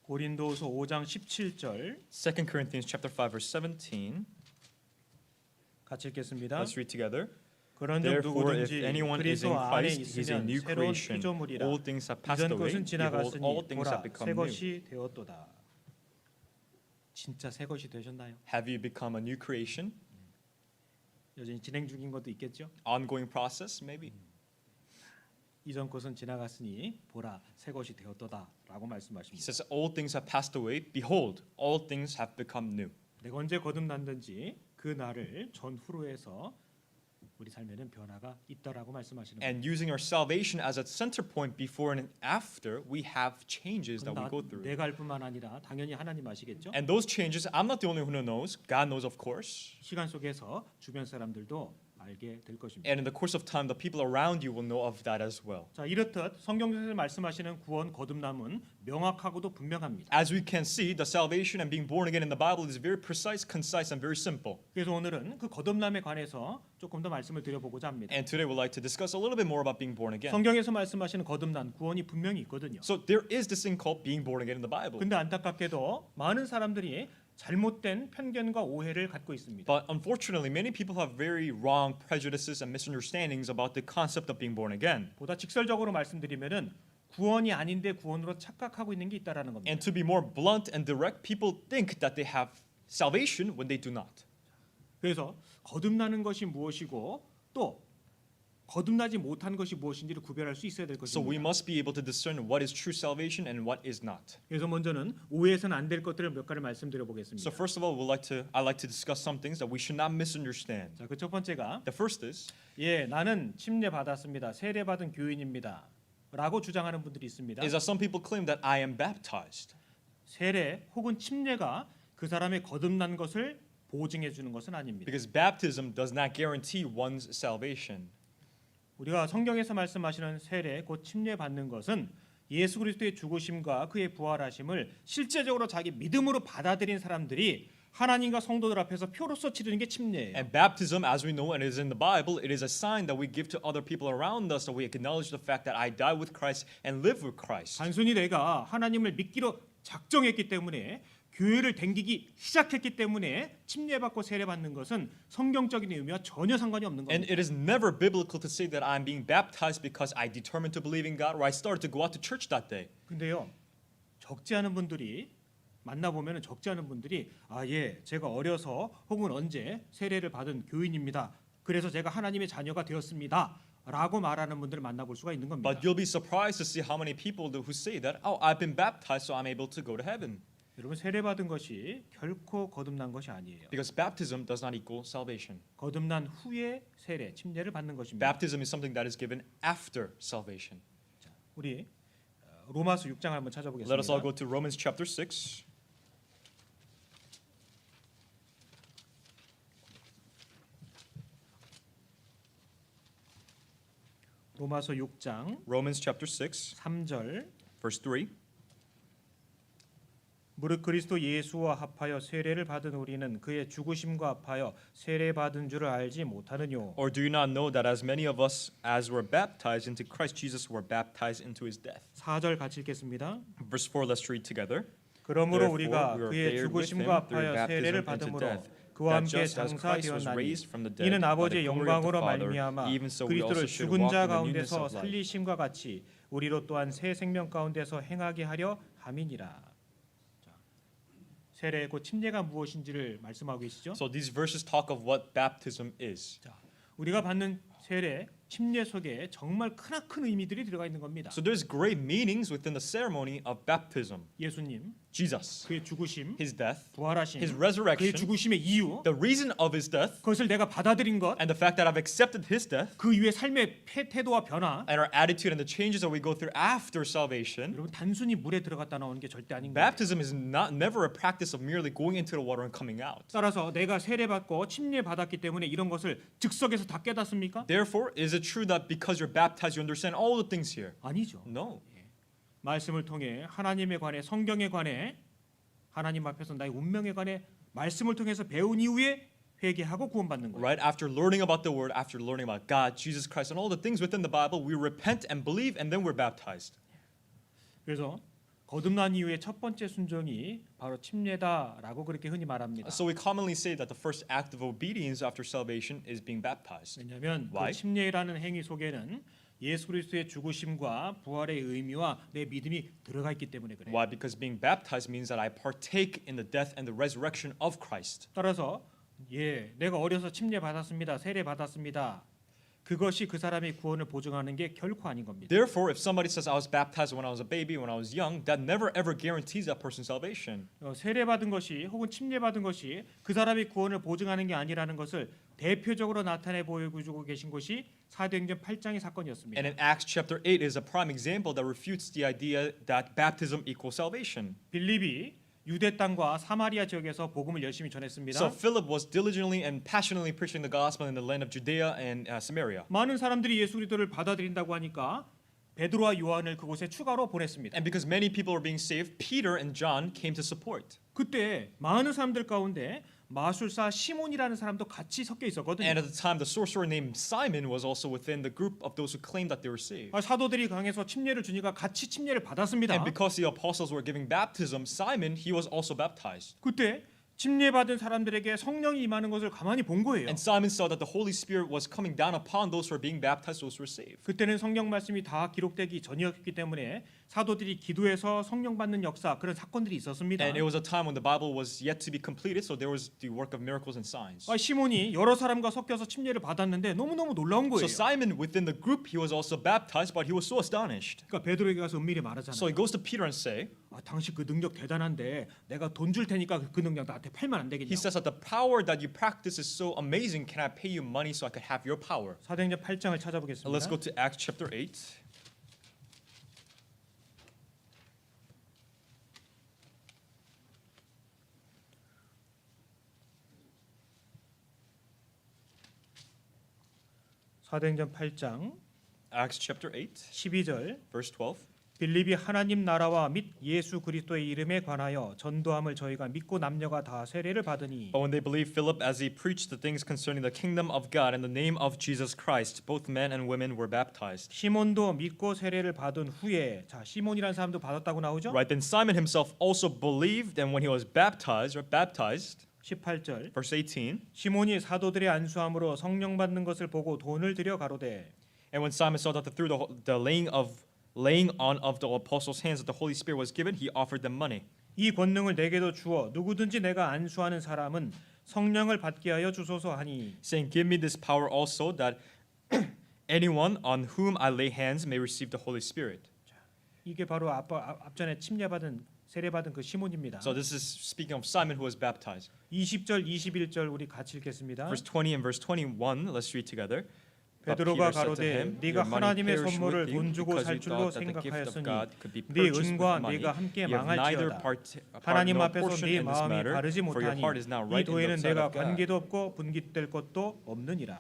고린도후서 5장 17절
2 Corinthians chapter 5 verse 17.
같이 읽겠습니다.
Let's read together.
그런즉
Therefore, if
누구든지
anyone is in
그리스도 안에
Christ, he's a
있으면
new
새로운
creation.
피조물이라.
All things have passed
이전
away.
것은
Behold,
지나갔으니
all things
보라
have become
새
new.
것이 되었도다. 진짜 새 것이 되셨나요?
Have you become a new creation?
여전히 진행 중인 것도 있겠죠.
Ongoing process, maybe.
이전 것은 지나갔으니 보라 새 것이 되었도다라고
He
말씀하십니다.
says, all things have passed away. Behold, all things have become new.
내가 언제 거듭났든지 그 날을 전후로 해서 우리 삶에는 변화가 있다라고 말씀하시는 거예요.
And using our salvation as a center point before and after, we have changes that we
그건
go through.
내가 알 뿐만 아니라 당연히 하나님 아시겠죠.
And those changes, I'm not the only one who knows. God knows, of course.
시간 속에서 주변 사람들도 알게 될 것입니다.
And in the course of time, the people around you will know of that as well.
자, 이렇듯 성경에서 말씀하시는 구원 거듭남은 명확하고도 분명합니다.
As we can see, the salvation and being born again in the Bible is very precise, concise, and very simple.
그래서 오늘은 그 거듭남에 관해서 조금 더 말씀을 드려보고자 합니다.
And today we'd like to discuss a little bit more about being born again.
성경에서 말씀하시는 거듭난 구원이 분명히 있거든요.
So there is this thing called being born again in the Bible.
근데 안타깝게도 많은 사람들이 잘못된 편견과 오해를 갖고 있습니다.
But unfortunately, many people have very wrong prejudices and misunderstandings about the concept of being born again.
보다 직설적으로 말씀드리면은 구원이 아닌데 구원으로 착각하고 있는 게 있다라는 겁니다.
And to be more blunt and direct, people think that they have salvation when they do not.
그래서 거듭나는 것이 무엇이고 또 거듭나지 못한 것이 무엇인지를 구별할 수 있어야 될
So we
것입니다.
must be able to discern what is true salvation and what is not.
그래서 먼저는 오해해서는 안 될 것들을 몇 가지 말씀드려
So
보겠습니다.
first of all, I'd like to discuss some things that we should not misunderstand.
자, 그 첫 번째가
The first is
나는 침례 받았습니다. 세례 받은 교인입니다. 라고 주장하는 분들이 있습니다.
that some people claim that I am baptized.
세례 혹은 침례가 그 사람의 거듭난 것을 보증해 주는 것은 아닙니다.
Because baptism does not guarantee one's salvation.
우리가 성경에서 말씀하시는 세례 곧 침례 받는 것은 예수 그리스도의 죽으심과 그의 부활하심을 실제적으로 자기 믿음으로 받아들인 사람들이 하나님과 성도들 앞에서 표로서 치르는 게 침례예요.
And baptism, as we know and it is in the Bible, it is a sign that we give to other people around us that we acknowledge the fact that I died with Christ and live with Christ.
단순히 내가 하나님을 믿기로 작정했기 때문에 교회를 댕기기 시작했기 때문에 침례받고 세례받는 것은 성경적인 의미와 전혀 상관이 없는
And
겁니다.
it is never biblical to say that I'm being baptized because I determined to believe in God or I started to go out to church that day.
근데요, 적지 않은 분들이 만나보면 적지 않은 분들이 예, 제가 어려서 혹은 언제 세례를 받은 교인입니다. 그래서 제가 하나님의 자녀가 되었습니다. 라고 말하는 분들을 만나볼 수가 있는 겁니다.
But you'll be surprised to see how many people who say that, oh, I've been baptized, so I'm able to go to heaven.
여러분 세례받은 것이 결코 거듭난 것이 아니에요.
Because baptism does not equal salvation.
거듭난 후에 세례, 침례를 받는 것입니다.
Baptism is something that is given after salvation.
우리 로마서 6장 한번 찾아보겠습니다.
Let us all go to Romans chapter 6.
로마서 6장
Romans chapter 6,
3절
verse 3.
무릇 그리스도 예수와 합하여 세례를 받은 우리는 그의 죽으심과 합하여 세례 받은 줄을 알지 못하느뇨.
Or do you not know that as many of us as were baptized into Christ Jesus were baptized into his death?
4절 같이 읽겠습니다.
Verse 4, let's read together.
그러므로
Therefore,
우리가
we are
그의
buried with him
죽으심과
through
합하여 세례를
baptism into
받음으로
death,
그와
that
함께
just as Christ was
장사되었나니
raised from the dead
이는
by the
아버지의
glory of the
영광으로
Father,
말미암아
even so we also
그리스도를
should
죽은
walk
자
in the newness
가운데서
of life.
살리심과 같이 우리로 또한 새 생명 가운데서 행하게 하려 함이니라. 자, 세례 곧 침례가 무엇인지를 말씀하고 계시죠?
So these verses talk of what baptism is.
자, 우리가 받는 세례, 침례 속에 정말 크나큰 의미들이 들어가 있는 겁니다.
So there's great meanings within the ceremony of baptism.
예수님,
Jesus,
그의 죽으심,
his death,
부활하심,
his
그의
resurrection,
죽으심의 이유,
the reason of his death,
그것을 내가 받아들인 것,
and the fact that I've accepted his death,
그 이후의 삶의 태도와 변화.
and our attitude and the changes that we go through after salvation.
여러분 단순히 물에 들어갔다 나오는 게 절대 아닌 거예요.
Baptism is never a practice of merely going into the water and coming out.
따라서 내가 세례 받고 침례 받았기 때문에 이런 것을 즉석에서 다 깨닫습니까?
Therefore, is it true that because you're baptized you understand all the things here?
아니죠.
No.
말씀을 통해 하나님에 관해 성경에 관해 하나님 앞에서 나의 운명에 관해 말씀을 통해서 배운 이후에 회개하고 구원받는 거예요.
Right after learning about the word, after learning about God, Jesus Christ, and all the things within the Bible, we repent and believe, and then we're baptized.
그래서 거듭난 이후에 첫 번째 순종이 바로 침례다라고 그렇게 흔히 말합니다.
So we commonly say that the first act of obedience after salvation is being baptized.
왜냐하면 그
Why?
침례라는 행위 속에는 예수 그리스도의 죽으심과 부활의 의미와 내 믿음이 들어가 있기 때문에 그래요.
Why? Because being baptized means that I partake in the death and the resurrection of Christ.
따라서 내가 어려서 침례 받았습니다. 세례 받았습니다. 그것이 그 사람의 구원을 보증하는 게 결코 아닌 겁니다.
Therefore, if somebody says I was baptized when I was a baby, when I was young, that never ever guarantees that person's salvation.
세례 받은 것이 혹은 침례 받은 것이 그 사람의 구원을 보증하는 게 아니라는 것을 대표적으로 나타내 보여주고 계신 것이 사도행전 8장의 사건이었습니다.
And in Acts chapter 8 is a prime example that refutes the idea that baptism equals salvation.
빌립이 유대 땅과 사마리아 지역에서 복음을 열심히 전했습니다.
So Philip was diligently and passionately preaching the gospel in the land of Judea and Samaria.
많은 사람들이 예수 그리스도를 받아들인다고 하니까 베드로와 요한을 그곳에 추가로 보냈습니다.
And because many people were being saved, Peter and John came to support.
그때 많은 사람들 가운데 마술사 시몬이라는 사람도 같이 섞여 있었거든요.
And at the time, the sorcerer named Simon was also within the group of those who claimed that they were saved.
사도들이 강해서 침례를 주니까 같이 침례를 받았습니다.
And because the apostles were giving baptism, Simon, he was also baptized.
그때 침례 받은 사람들에게 성령이 임하는 것을 가만히 본 거예요.
And Simon saw that the Holy Spirit was coming down upon those who were being baptized, those who were saved.
그때는 성경 말씀이 다 기록되기 전이었기 때문에 사도들이 기도해서 성령 받는 역사 그런 사건들이 있었습니다.
And it was a time when the Bible was yet to be completed, so there was the work of miracles and signs.
시몬이 여러 사람과 섞여서 침례를 받았는데 너무너무 놀라운 거예요.
So Simon, within the group, he was also baptized, but he was so astonished.
그러니까 베드로에게 가서 은밀히 말하잖아요.
So he goes to Peter and say,
당신 그 능력 대단한데 내가 돈 줄 테니까 그 능력 나한테 팔면 안 되겠냐?
he says that the power that you practice is so amazing. Can I pay you money so I could have your power?
사도행전 8장을
And
찾아보겠습니다.
let's go to Acts chapter 8.
사도행전 8장
Acts chapter 8,
12절
verse 12.
빌립이 하나님 나라와 및 예수 그리스도의 이름에 관하여 전도함을 저희가 믿고 남녀가 다 세례를 받으니
But when they believed Philip as he preached the things concerning the kingdom of God in the name of Jesus Christ, both men and women were baptized.
시몬도 믿고 세례를 받은 후에 자 시몬이라는 사람도 받았다고 나오죠?
Right, then Simon himself also believed, and when he was baptized,
18절
verse 18,
시몬이 사도들의 안수함으로 성령 받는 것을 보고 돈을 들여 가로되
and when Simon saw that through the laying on of the apostles' hands that the Holy Spirit was given, he offered them money,
이 권능을 내게도 주어 누구든지 내가 안수하는 사람은 성령을 받게 하여 주소서 하니
saying, "Give me this power also, that anyone on whom I lay hands may receive the Holy Spirit."
이게 바로 앞전에 침례받은 세례받은 그 시몬입니다.
So this is speaking of Simon who was baptized.
20절 21절 우리 같이 읽겠습니다.
Verse 20 and verse 21, let's read together. But
베드로가
Peter said to
가로되
him,
네가
"Your money
하나님의
perish
선물을
with you
돈 주고
because
살
you
줄로
thought that the gift of
생각하였으니
God could be
네
purchased
은과
with money.
네가 함께
You have neither
망할지어다.
part
하나님
nor
앞에서
portion
네
in this
마음이
matter,
바르지
for your
못하니
heart is now
이
right in the
도에는
sight
내가
of God."
관계도 없고 분깃될 것도 없느니라.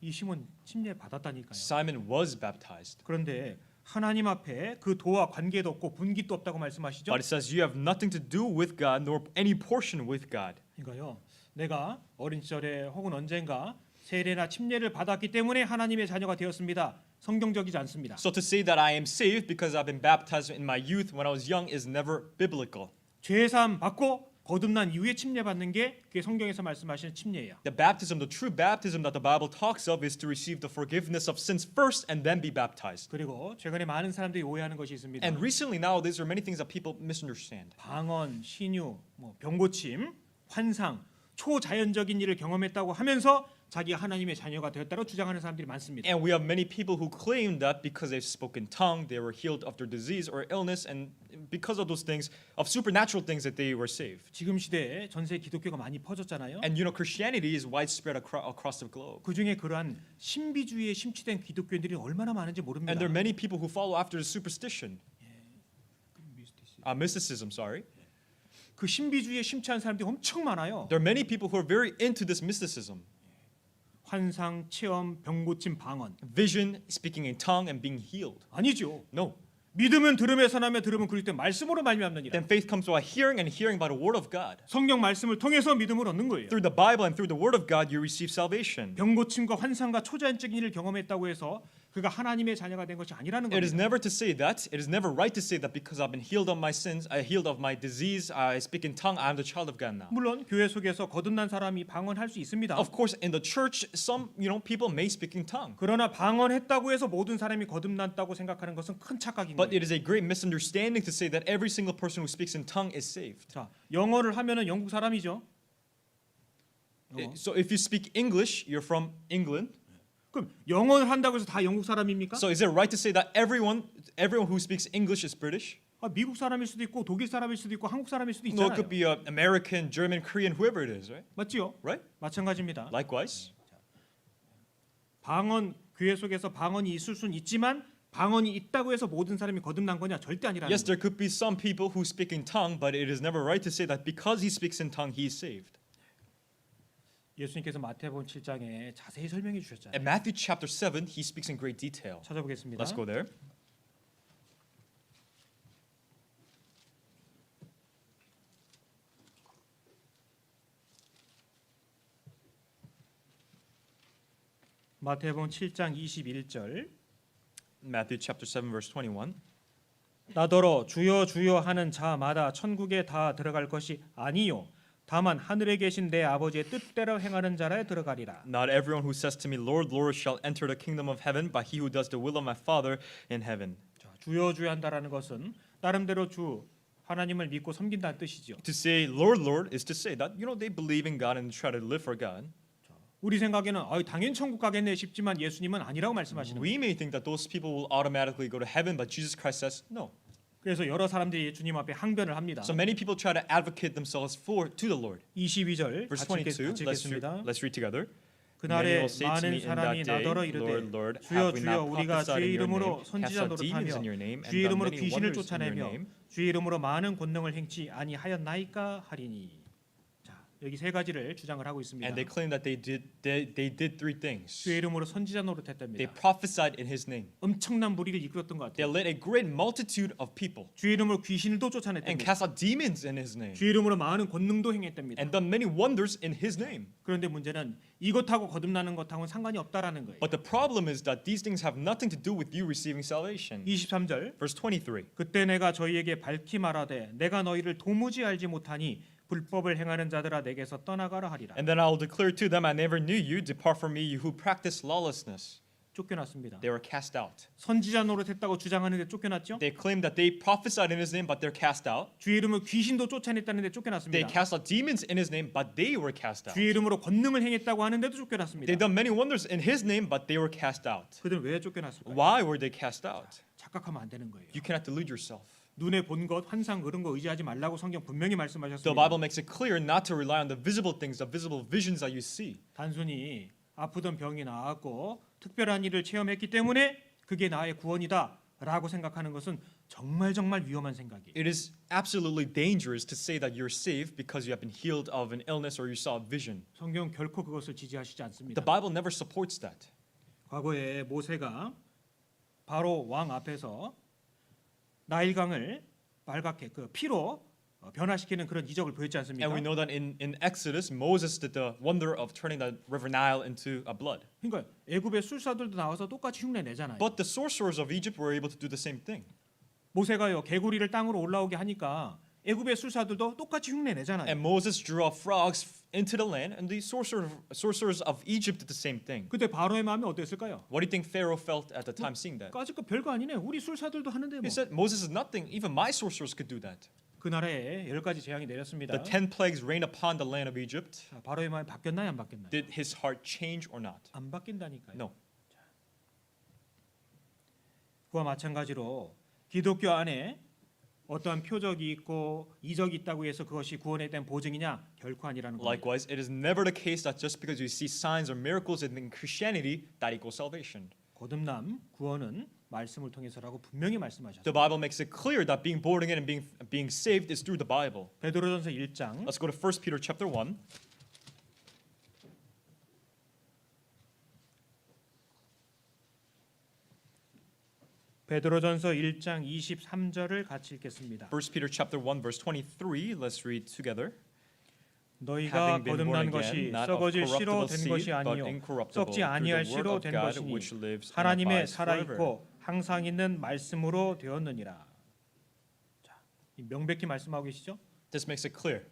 이 시몬 침례 받았다니까요.
Simon was baptized.
그런데 하나님 앞에 그 도와 관계도 없고 분깃도 없다고 말씀하시죠?
But it says you have nothing to do with God nor any portion with God.
이거요. 내가 어린 시절에 혹은 언젠가 세례나 침례를 받았기 때문에 하나님의 자녀가 되었습니다. 성경적이지 않습니다.
So to say that I am saved because I've been baptized in my youth when I was young is never biblical.
죄 사함 받고 거듭난 이후에 침례 받는 게 그게 성경에서 말씀하시는 침례예요.
The baptism, the true baptism that the Bible talks of is to receive the forgiveness of sins first and then be baptized.
그리고 최근에 많은 사람들이 오해하는 것이 있습니다.
And recently nowadays there are many things that people misunderstand.
방언, 신유, 병고침, 환상, 초자연적인 일을 경험했다고 하면서 자기가 하나님의 자녀가 되었다고 주장하는 사람들이 많습니다.
And we have many people who claim that because they've spoken tongue, they were healed of their disease or illness, and because of those things, of supernatural things, that they were saved.
지금 시대에 전세 기독교가 많이 퍼졌잖아요.
And you know, Christianity is widespread across the globe.
그 중에 그러한 신비주의에 심취된 기독교인들이 얼마나 많은지 모릅니다.
And there are many people who follow after the superstition. Mysticism, sorry.
그 신비주의에 심취한 사람들이 엄청 많아요.
There are many people who are very into this mysticism.
환상, 체험, 병고침, 방언.
Vision, speaking in tongue, and being healed.
아니죠.
No.
믿음은 들음에서 나며 들음은 그리스도의 말씀으로 말미암느니라.
Then faith comes by hearing, and hearing by the word of God.
성경 말씀을 통해서 믿음을 얻는 거예요.
Through the Bible and through the word of God, you receive salvation.
병고침과 환상과 초자연적인 일을 경험했다고 해서 그가 하나님의 자녀가 된 것이 아니라는
It is
겁니다.
never to say that. It is never right to say that because I've been healed of my sins, I healed of my disease, I speak in tongue, I am the child of God now.
물론 교회 속에서 거듭난 사람이 방언할 수 있습니다.
Of course, in the church, some people may speak in tongue.
그러나 방언했다고 해서 모든 사람이 거듭났다고 생각하는 것은 큰 착각인
But
거예요.
it is a great misunderstanding to say that every single person who speaks in tongue is saved.
자, 영어를 하면은 영국 사람이죠.
So if you speak English, you're from England.
그럼 영어를 한다고 해서 다 영국 사람입니까?
So is it right to say that everyone who speaks English is British?
미국 사람일 수도 있고 독일 사람일 수도 있고 한국 사람일 수도
No,
있잖아요.
it could be American, German, Korean, whoever it is, right?
맞지요?
Right?
마찬가지입니다.
Likewise.
방언 교회 속에서 방언이 있을 수는 있지만 방언이 있다고 해서 모든 사람이 거듭난 거냐? 절대 아니라는
Yes,
거예요.
there could be some people who speak in tongue, but it is never right to say that because he speaks in tongue, he is saved.
예수님께서 마태복음 7장에 자세히 설명해 주셨잖아요.
In Matthew chapter 7, he speaks in great detail.
찾아보겠습니다.
Let's go there.
마태복음 7장 21절
Matthew chapter 7, verse 21.
나더러 주여 주여 하는 자마다 천국에 다 들어갈 것이 아니요 다만 하늘에 계신 내 아버지의 뜻대로 행하는 자라에 들어가리라.
Not everyone who says to me, Lord, Lord, shall enter the kingdom of heaven, but he who does the will of my Father in heaven.
자, 주여 주여 한다라는 것은 나름대로 주 하나님을 믿고 섬긴다는 뜻이죠.
To say Lord, Lord is to say that they believe in God and try to live for God.
우리 생각에는 당연 천국 가겠네 싶지만 예수님은 아니라고 말씀하시는 거예요.
We may think that those people will automatically go to heaven, but Jesus Christ says no.
그래서 여러 사람들이 주님 앞에 항변을 합니다.
So many people try to advocate themselves to the Lord.
22절
Verse
같이
22.
읽겠습니다.
Let's read together.
그날에
Many will say to
많은
me in
사람이
that day,
나더러
Lord,
이르되
Lord,
주여
have we
주여
not
우리가
prophesied
주의
in your
이름으로
name, cast
선지자
out demons in your
노릇하며
name, and
주의
done
이름으로
many
귀신을
wonders in your
쫓아내며
name?
주의 이름으로 많은 권능을 행치 아니하였나이까 하리니. 자, 여기 세 가지를 주장을 하고 있습니다.
And they claim that they did three things.
주의 이름으로 선지자
They
노릇했답니다.
prophesied in his name.
엄청난 무리를 이끌었던 것
They
같아요.
led a great multitude of people
주의 이름으로 귀신도
and
쫓아냈답니다.
cast out demons in his name
주의 이름으로 많은 권능도 행했답니다.
and done many wonders in his name.
그런데 문제는 이것하고 거듭나는 것하고는 상관이 없다라는 거예요.
But the problem is that these things have nothing to do with you receiving salvation.
23절
Verse 23.
그때 내가 저희에게 밝히 말하되 내가 너희를 도무지 알지 못하니 불법을 행하는 자들아 내게서 떠나가라 하리라.
And then I will declare to them, I never knew you. Depart from me, you who practice lawlessness.
쫓겨났습니다.
They were cast out.
선지자 노릇했다고 주장하는데 쫓겨났죠?
They claim that they prophesied in his name, but they're cast out.
주의 이름으로 귀신도 쫓아냈다는데
They
쫓겨났습니다.
cast out demons in his name, but they were cast out.
주의 이름으로 권능을 행했다고 하는데도 쫓겨났습니다.
They done many wonders in his name, but they were cast out.
그들은 왜 쫓겨났을까요?
Why were they cast out?
착각하면 안 되는 거예요.
You cannot delude yourself.
눈에 본 것, 환상 그런 거 의지하지 말라고 성경 분명히
The
말씀하셨습니다.
Bible makes it clear not to rely on the visible things, the visible visions that you see.
단순히 아프던 병이 나았고 특별한 일을 체험했기 때문에 그게 나의 구원이다라고 생각하는 것은 정말 위험한 생각이에요.
It is absolutely dangerous to say that you're saved because you have been healed of an illness or you saw a vision.
성경 결코 그것을 지지하시지 않습니다.
The Bible never supports that.
과거에 모세가 바로 왕 앞에서 나일강을 빨갛게 그 피로 변화시키는 그런 이적을 보였지 않습니까?
And we know that in Exodus, Moses did the wonder of turning the river Nile into a blood.
그러니까 애굽의 술사들도 나와서 똑같이 흉내 내잖아요.
But the sorcerers of Egypt were able to do the same thing.
모세가요 개구리를 땅으로 올라오게 하니까 애굽의 술사들도 똑같이 흉내 내잖아요.
And Moses drew out frogs into the land, and the sorcerers of Egypt did the same thing.
그때 바로의 마음이 어땠을까요?
What do you think Pharaoh felt at the time seeing that?
까짓 거 별거 아니네. 우리 술사들도 하는데 뭐.
He said, Moses is nothing. Even my sorcerers could do that.
그 나라에 10가지 재앙이 내렸습니다.
The 10 plagues rained upon the land of Egypt.
자, 바로의 마음이 바뀌었나요, 안 바뀌었나요?
Did his heart change or not?
안 바뀐다니까요.
No.
그와 마찬가지로 기독교 안에 어떠한 표적이 있고 이적이 있다고 해서 그것이 구원에 대한 보증이냐? 결코 아니라는 겁니다.
Likewise, it is never the case that just because you see signs or miracles in Christianity, that equals salvation.
거듭남, 구원은 말씀을 통해서라고 분명히 말씀하셨습니다.
The Bible makes it clear that being born again and being saved is through the Bible.
베드로전서 1장
Let's go to 1 Peter chapter 1.
베드로전서 1장 23절을 같이 읽겠습니다.
1 Peter chapter 1 verse 23. Let's read together.
너희가
Having been born
거듭난 것이
again, not of
썩어질 씨로
corruptible
된
seed,
것이
but
아니요
incorruptible,
썩지
through
아니할
the word
씨로
of
된
God,
것이니
which lives and
하나님의
abides
살아
forever.
있고 항상 있는 말씀으로 되었느니라. 자, 이 명백히 말씀하고 계시죠?
This makes it clear.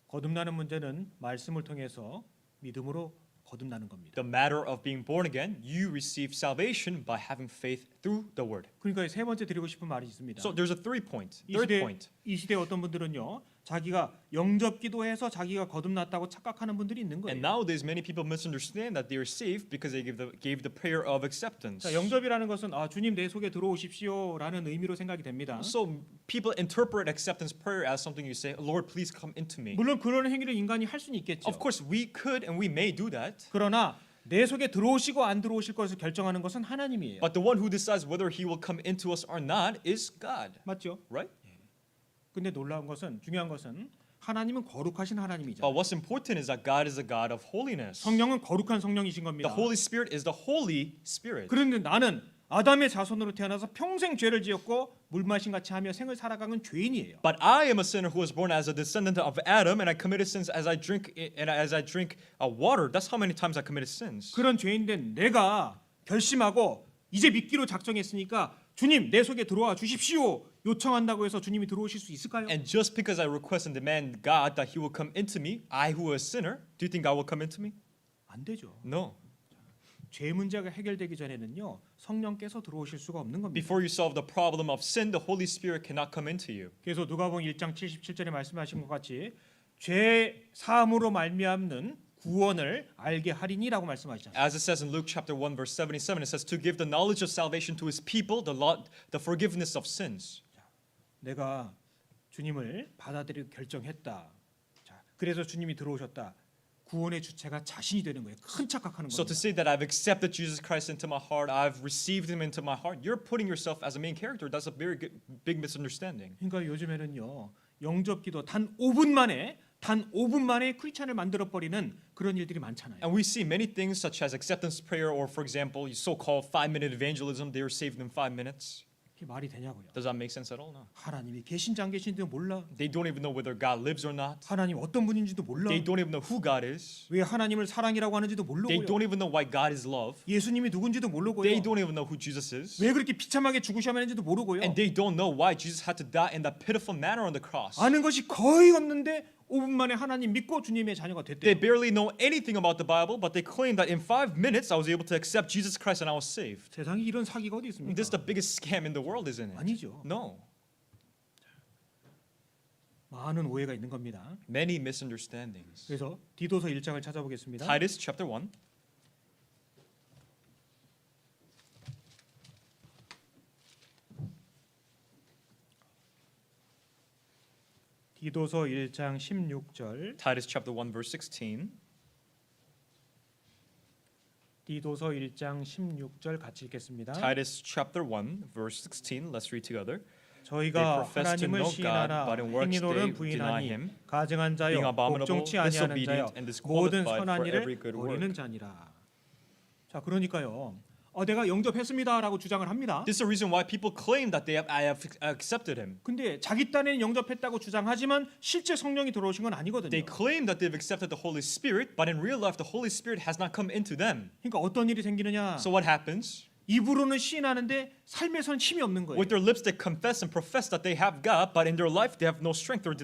거듭나는 문제는 말씀을 통해서 믿음으로 거듭나는 겁니다.
The matter of being born again, you receive salvation by having faith through the word.
그러니까 세 번째 드리고 싶은 말이 있습니다.
So there's a third
이
point.
시대 이 시대 어떤 분들은요, 자기가 영접 기도해서 자기가 거듭났다고 착각하는 분들이 있는 거예요.
And nowadays, many people misunderstand that they are saved because they gave the prayer of acceptance.
자, 영접이라는 것은 아, 주님 내 속에 들어오십시오라는 의미로 생각이 됩니다.
So people interpret acceptance prayer as something you say, Lord, please come into me.
물론 그런 행위를 인간이 할 수는 있겠죠.
Of course, we could and we may do that.
그러나 내 속에 들어오시고 안 들어오실 것을 결정하는 것은 하나님이에요.
But the one who decides whether he will come into us or not is God,
맞죠?
right?
근데 놀라운 것은 중요한 것은 하나님은 거룩하신 하나님이죠.
But what's important is that God is a God of holiness.
성령은 거룩한 성령이신
The
겁니다.
Holy Spirit is the Holy Spirit.
그런데 나는 아담의 자손으로 태어나서 평생 죄를 지었고 물마신 같이 하며 생을 살아가는 죄인이에요.
But I am a sinner who was born as a descendant of Adam, and I committed sins as I drink water. That's how many times I committed sins.
그런 죄인된 내가 결심하고 이제 믿기로 작정했으니까 주님 내 속에 들어와 주십시오 요청한다고 해서 주님이 들어오실 수 있을까요?
And just because I request and demand God that He will come into me, I who is a sinner, do you think God will come into me?
안 되죠.
No.
죄 문제가 해결되기 전에는요 성령께서 들어오실 수가 없는 겁니다.
Before you solve the problem of sin, the Holy Spirit cannot come into you.
그래서 누가복음 1장 77절에 말씀하신 것 같이 죄 사함으로 말미암는 구원을 알게 하리니라고 말씀하시잖아요.
As it says in Luke chapter 1 verse 77, it says to give the knowledge of salvation to His people, the forgiveness of sins.
내가 주님을 받아들이고 결정했다. 자, 그래서 주님이 들어오셨다. 구원의 주체가 자신이 되는 거예요. 큰 착각하는
So to
겁니다.
say that I've accepted Jesus Christ into my heart, I've received Him into my heart, you're putting yourself as a main character. That's a very big misunderstanding.
그러니까 요즘에는요 영접기도 단 5분 만에 단 5분 만에 크리스찬을 만들어 버리는 그런 일들이 많잖아요.
And we see many things such as acceptance prayer or for example, so-called 5-minute evangelism, they were saved in 5 minutes.
그게 말이 되냐고요.
Does that make sense at all? No.
하나님이 계신지 안 계신지도 몰라.
They don't even know whether God lives or not.
하나님 어떤 분인지도 몰라.
They don't even know who God is.
왜 하나님을 사랑이라고 하는지도
They
모르고요.
don't even know why God is love.
예수님이 누군지도 모르고요.
They don't even know who Jesus is.
왜 그렇게 비참하게 죽으셔야 하는지도 모르고요.
And they don't know why Jesus had to die in that pitiful manner on the cross.
아는 것이 거의 없는데 5분 만에 하나님 믿고 주님의 자녀가
They
됐대요.
barely know anything about the Bible, but they claim that in 5 minutes I was able to accept Jesus Christ and I was saved.
세상에 이런 사기가 어디 있습니까?
This is the biggest scam in the world, isn't it?
아니죠.
No.
많은 오해가 있는 겁니다.
Many misunderstandings.
그래서 디도서 1장을 찾아보겠습니다.
Titus chapter 1.
디도서 1장 16절.
Titus chapter 1 verse 16.
디도서 1장 16절 같이 읽겠습니다.
Titus chapter 1 verse 16. Let's read together.
저희가
They profess to
하나님을
know God,
시인하나
but in works
행위로는
they
부인하니
deny him,
가증한 자여
being abominable,
복종치 아니하는 자여
disobedient, and
모든
disqualified
선한
for every
일을
good
버리는
work.
자니라. 자, 그러니까요. 내가 영접했습니다라고 주장을 합니다.
This is the reason why people claim that I have accepted him.
근데 자기 딴에는 영접했다고 주장하지만 실제 성령이 들어오신 건 아니거든요.
They claim that they've accepted the Holy Spirit, but in real life the Holy Spirit has not come into them.
그러니까 어떤 일이 생기느냐?
So what happens?
입으로는 시인하는데 삶에선 힘이 없는 거예요.
With their lips they confess and profess that they have God, but in their life they have no strength or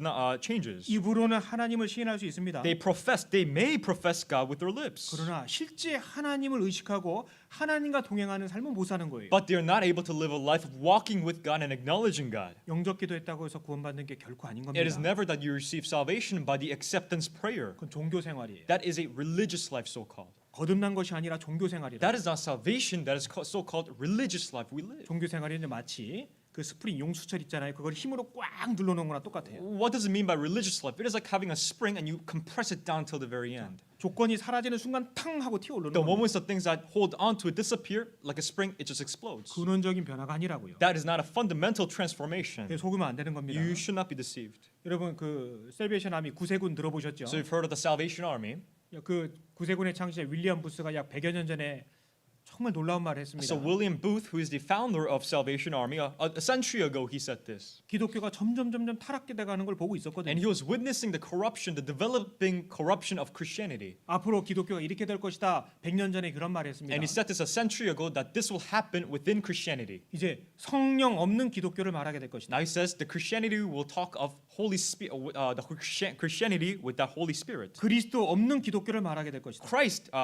changes.
입으로는 하나님을 시인할 수 있습니다.
They may profess God with their lips,
그러나 실제 하나님을 의식하고 하나님과 동행하는 삶은 못 사는 거예요.
but they are not able to live a life of walking with God and acknowledging God.
영접기도 했다고 해서 구원받는 게 결코 아닌 겁니다.
It is never that you receive salvation by the acceptance prayer.
그건 종교 생활이에요.
That is a religious life, so-called.
거듭난 것이 아니라 종교 생활이다.
That is not salvation. That is so-called religious life we live.
종교 생활이 마치 그 스프링 용수철 있잖아요. 그걸 힘으로 꽉 눌러놓은 거랑 똑같아요.
What does it mean by religious life? It is like having a spring and you compress it down till the very end.
조건이 사라지는 순간 탕 하고 튀어 오르는
The
겁니다.
moments that things that hold on to it disappear like a spring, it just explodes.
근원적인 변화가 아니라고요.
That is not a fundamental transformation.
속으면 안 되는 겁니다.
You should not be deceived.
여러분 그 셀베이션 아미 구세군 들어보셨죠?
So you've heard of the Salvation Army.
그 구세군의 창시자 윌리엄 부스가 약 100여 년 전에 정말 놀라운 말을 했습니다.
So William Booth, who is the founder of Salvation Army, a century ago, he said this.
기독교가 점점 타락돼 가는 걸 보고 있었거든요.
And he was witnessing the corruption, the developing corruption of Christianity.
앞으로 기독교가 이렇게 될 것이다. 100년 전에 그런 말을 했습니다.
And he said this a century ago that this will happen within Christianity.
이제 성령 없는 기독교를 말하게 될 것이다.
Now he says the Christianity will talk of Holy Spirit, Christianity without Holy Spirit.
그리스도 없는 기독교를 말하게 될 것이다.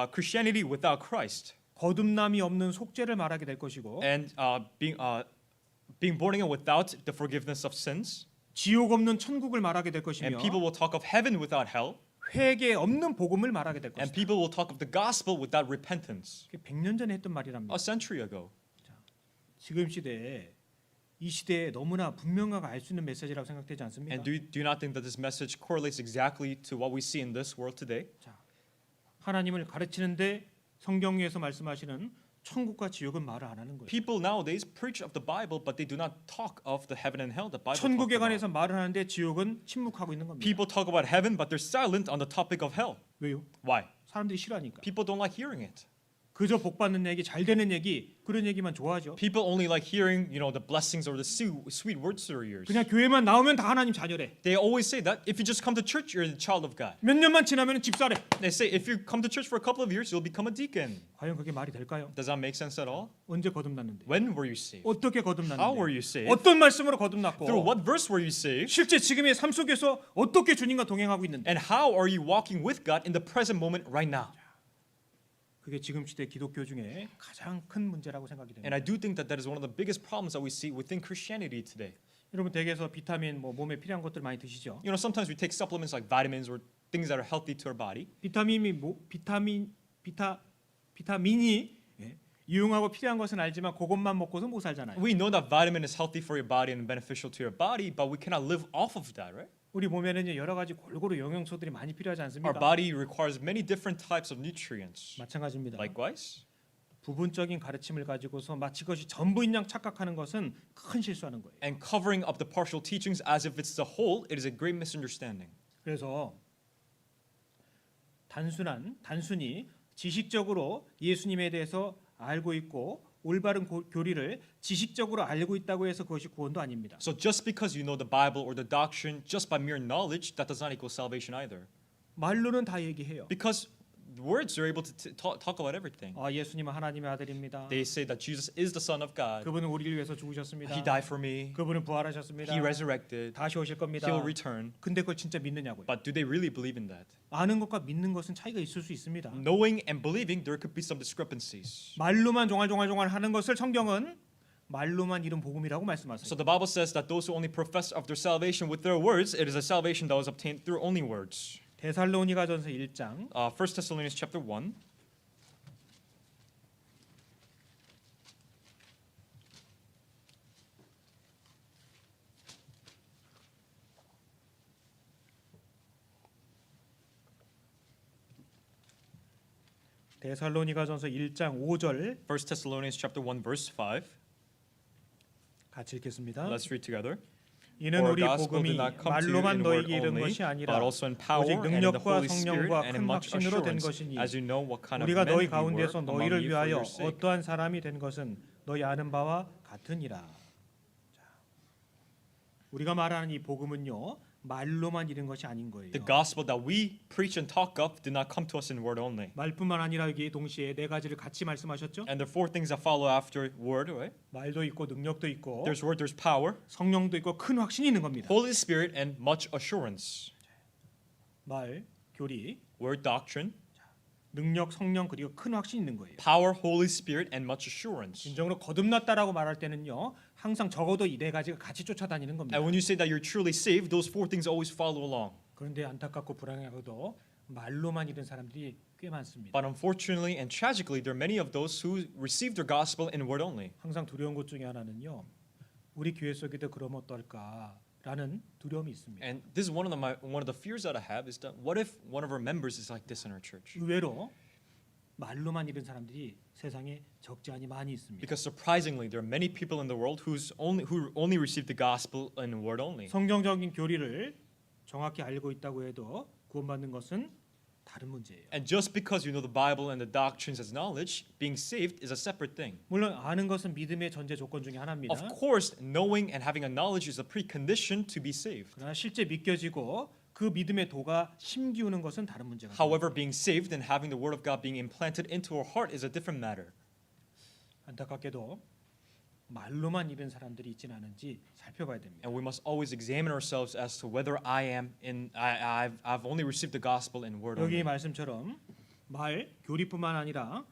Christianity without Christ.
거듭남이 없는 속죄를 말하게 될 것이고
And being born again without the forgiveness of sins.
지옥 없는 천국을 말하게 될 것이며
And people will talk of heaven without hell.
회개 없는 복음을 말하게 될
And
것이다.
people will talk of the gospel without repentance.
100년 전에 했던 말이랍니다.
A century ago.
지금 시대에 이 시대에 너무나 분명하게 알 수 있는 메시지라고 생각되지 않습니까?
And do you not think that this message correlates exactly to what we see in this world today?
하나님을 가르치는데 성경 위에서 말씀하시는 천국과 지옥은 말을 안 하는 거예요.
People nowadays preach of the Bible, but they do not talk of the heaven and hell. The Bible talks
천국에
about.
관해서 말을 하는데 지옥은 침묵하고 있는 겁니다.
People talk about heaven, but they're silent on the topic of hell.
왜요?
Why?
사람들이 싫어하니까.
People don't like hearing it.
그저 복 받는 얘기, 잘 되는 얘기 그런 얘기만 좋아하죠.
People only like hearing, the blessings or the sweet words to their ears.
그냥 교회만 나오면 다 하나님 자녀래.
They always say that if you just come to church, you're the child of God.
몇 년만 지나면 집사래.
They say if you come to church for a couple of years, you'll become a deacon.
과연 그게 말이 될까요?
Does that make sense at all?
언제 거듭났는데?
When were you saved?
어떻게
How were
거듭났는데?
you saved?
어떤 말씀으로 거듭났고?
Through what verse were you saved?
실제 지금의 삶 속에서 어떻게 주님과 동행하고 있는데?
And how are you walking with God in the present moment right now?
그게 지금 시대 기독교 중에 가장 큰 문제라고 생각이
And
됩니다.
I do think that that is one of the biggest problems that we see within Christianity today.
여러분 댁에서 비타민 몸에 필요한 것들 많이 드시죠?
Sometimes we take supplements like vitamins or things that are healthy to our body.
비타민이 유용하고 필요한 것은 알지만 그것만 먹고서 못 살잖아요.
We know that vitamin is healthy for your body and beneficial to your body, but we cannot live off of that, right?
우리 몸에는 여러 가지 골고루 영양소들이 많이 필요하지
Our
않습니까?
body requires many different types of nutrients.
마찬가지입니다.
Likewise,
부분적인 가르침을 가지고서 마치 그것이 전부인 양 착각하는 것은 큰 실수하는 거예요.
and covering up the partial teachings as if it's the whole, it is a great misunderstanding.
그래서 단순히 지식적으로 예수님에 대해서 알고 있고 올바른 교리를 지식적으로 알고 있다고 해서 그것이 구원도 아닙니다.
So just because you know the Bible or the doctrine just by mere knowledge, that does not equal salvation either.
말로는 다 얘기해요.
Because words are able to talk about everything.
예수님은 하나님의 아들입니다.
They say that Jesus is the Son of God.
그분은 우리를 위해서 죽으셨습니다.
He died for me.
그분은 부활하셨습니다.
He resurrected.
다시 오실 겁니다.
He'll return.
근데 그걸 진짜 믿느냐고요?
But do they really believe in that?
아는 것과 믿는 것은 차이가 있을 수 있습니다.
Knowing and believing, there could be some discrepancies.
말로만 종알종알 하는 것을 성경은 말로만 이룬 복음이라고 말씀하세요.
So the Bible says that those who only profess of their salvation with their words, it is a salvation that was obtained through only words.
데살로니가전서 1장
1 Thessalonians chapter 1.
데살로니가전서 1장 5절
1 Thessalonians chapter 1 verse 5.
같이 읽겠습니다.
Let's read together.
이는
For
우리
our gospel
복음이
did not come to you
말로만
in word
너희에게 이른
only,
것이 아니라
but also in power
오직
and in the
능력과
Holy Spirit
성령과
and in
큰
much
확신으로 된
assurance,
것이니
as you know what kind of
우리가
men
너희
we were
가운데서
among
너희를
you for
위하여
your sake.
어떠한 사람이 된 것은 너희 아는 바와 같으니라. 자, 우리가 말하는 이 복음은요 말로만 이른 것이 아닌 거예요.
The gospel that we preach and talk of did not come to us in word only.
말뿐만 아니라 여기 동시에 네 가지를 같이 말씀하셨죠.
And the four things that follow after word, right?
말도 있고 능력도 있고
There's word, there's power,
성령도 있고 큰 확신이 있는 겁니다.
Holy Spirit, and much assurance.
말, 교리,
Word, doctrine,
능력, 성령 그리고 큰 확신이 있는 거예요.
power, Holy Spirit, and much assurance.
진정으로 거듭났다라고 말할 때는요 항상 적어도 이 네 가지가 같이 쫓아다니는 겁니다.
And when you say that you're truly saved, those four things always follow along.
그런데 안타깝고 불행하고도 말로만 이른 사람들이 꽤 많습니다.
But unfortunately and tragically, there are many of those who receive their gospel in word only.
항상 두려운 것 중에 하나는요 우리 교회 속에도 그러면 어떨까라는 두려움이 있습니다.
And this is one of the fears that I have is that what if one of our members is like this in our church?
의외로 말로만 이른 사람들이 세상에 적지 않이 많이 있습니다.
Because surprisingly, there are many people in the world who only receive the gospel in word only.
성경적인 교리를 정확히 알고 있다고 해도 구원받는 것은 다른 문제예요.
And just because you know the Bible and the doctrines as knowledge, being saved is a separate thing.
물론 아는 것은 믿음의 전제 조건 중에 하나입니다.
Of course, knowing and having a knowledge is a precondition to be saved.
그러나 실제 믿겨지고 그 믿음의 도가 심기우는 것은 다른 문제가 됩니다.
However, being saved and having the word of God being implanted into our heart is a different matter.
안타깝게도 말로만 이른 사람들이 있지는 않은지 살펴봐야 됩니다.
And we must always examine ourselves as to whether I've only received the gospel in word
여기
only.
말씀처럼 말 교리뿐만 아니라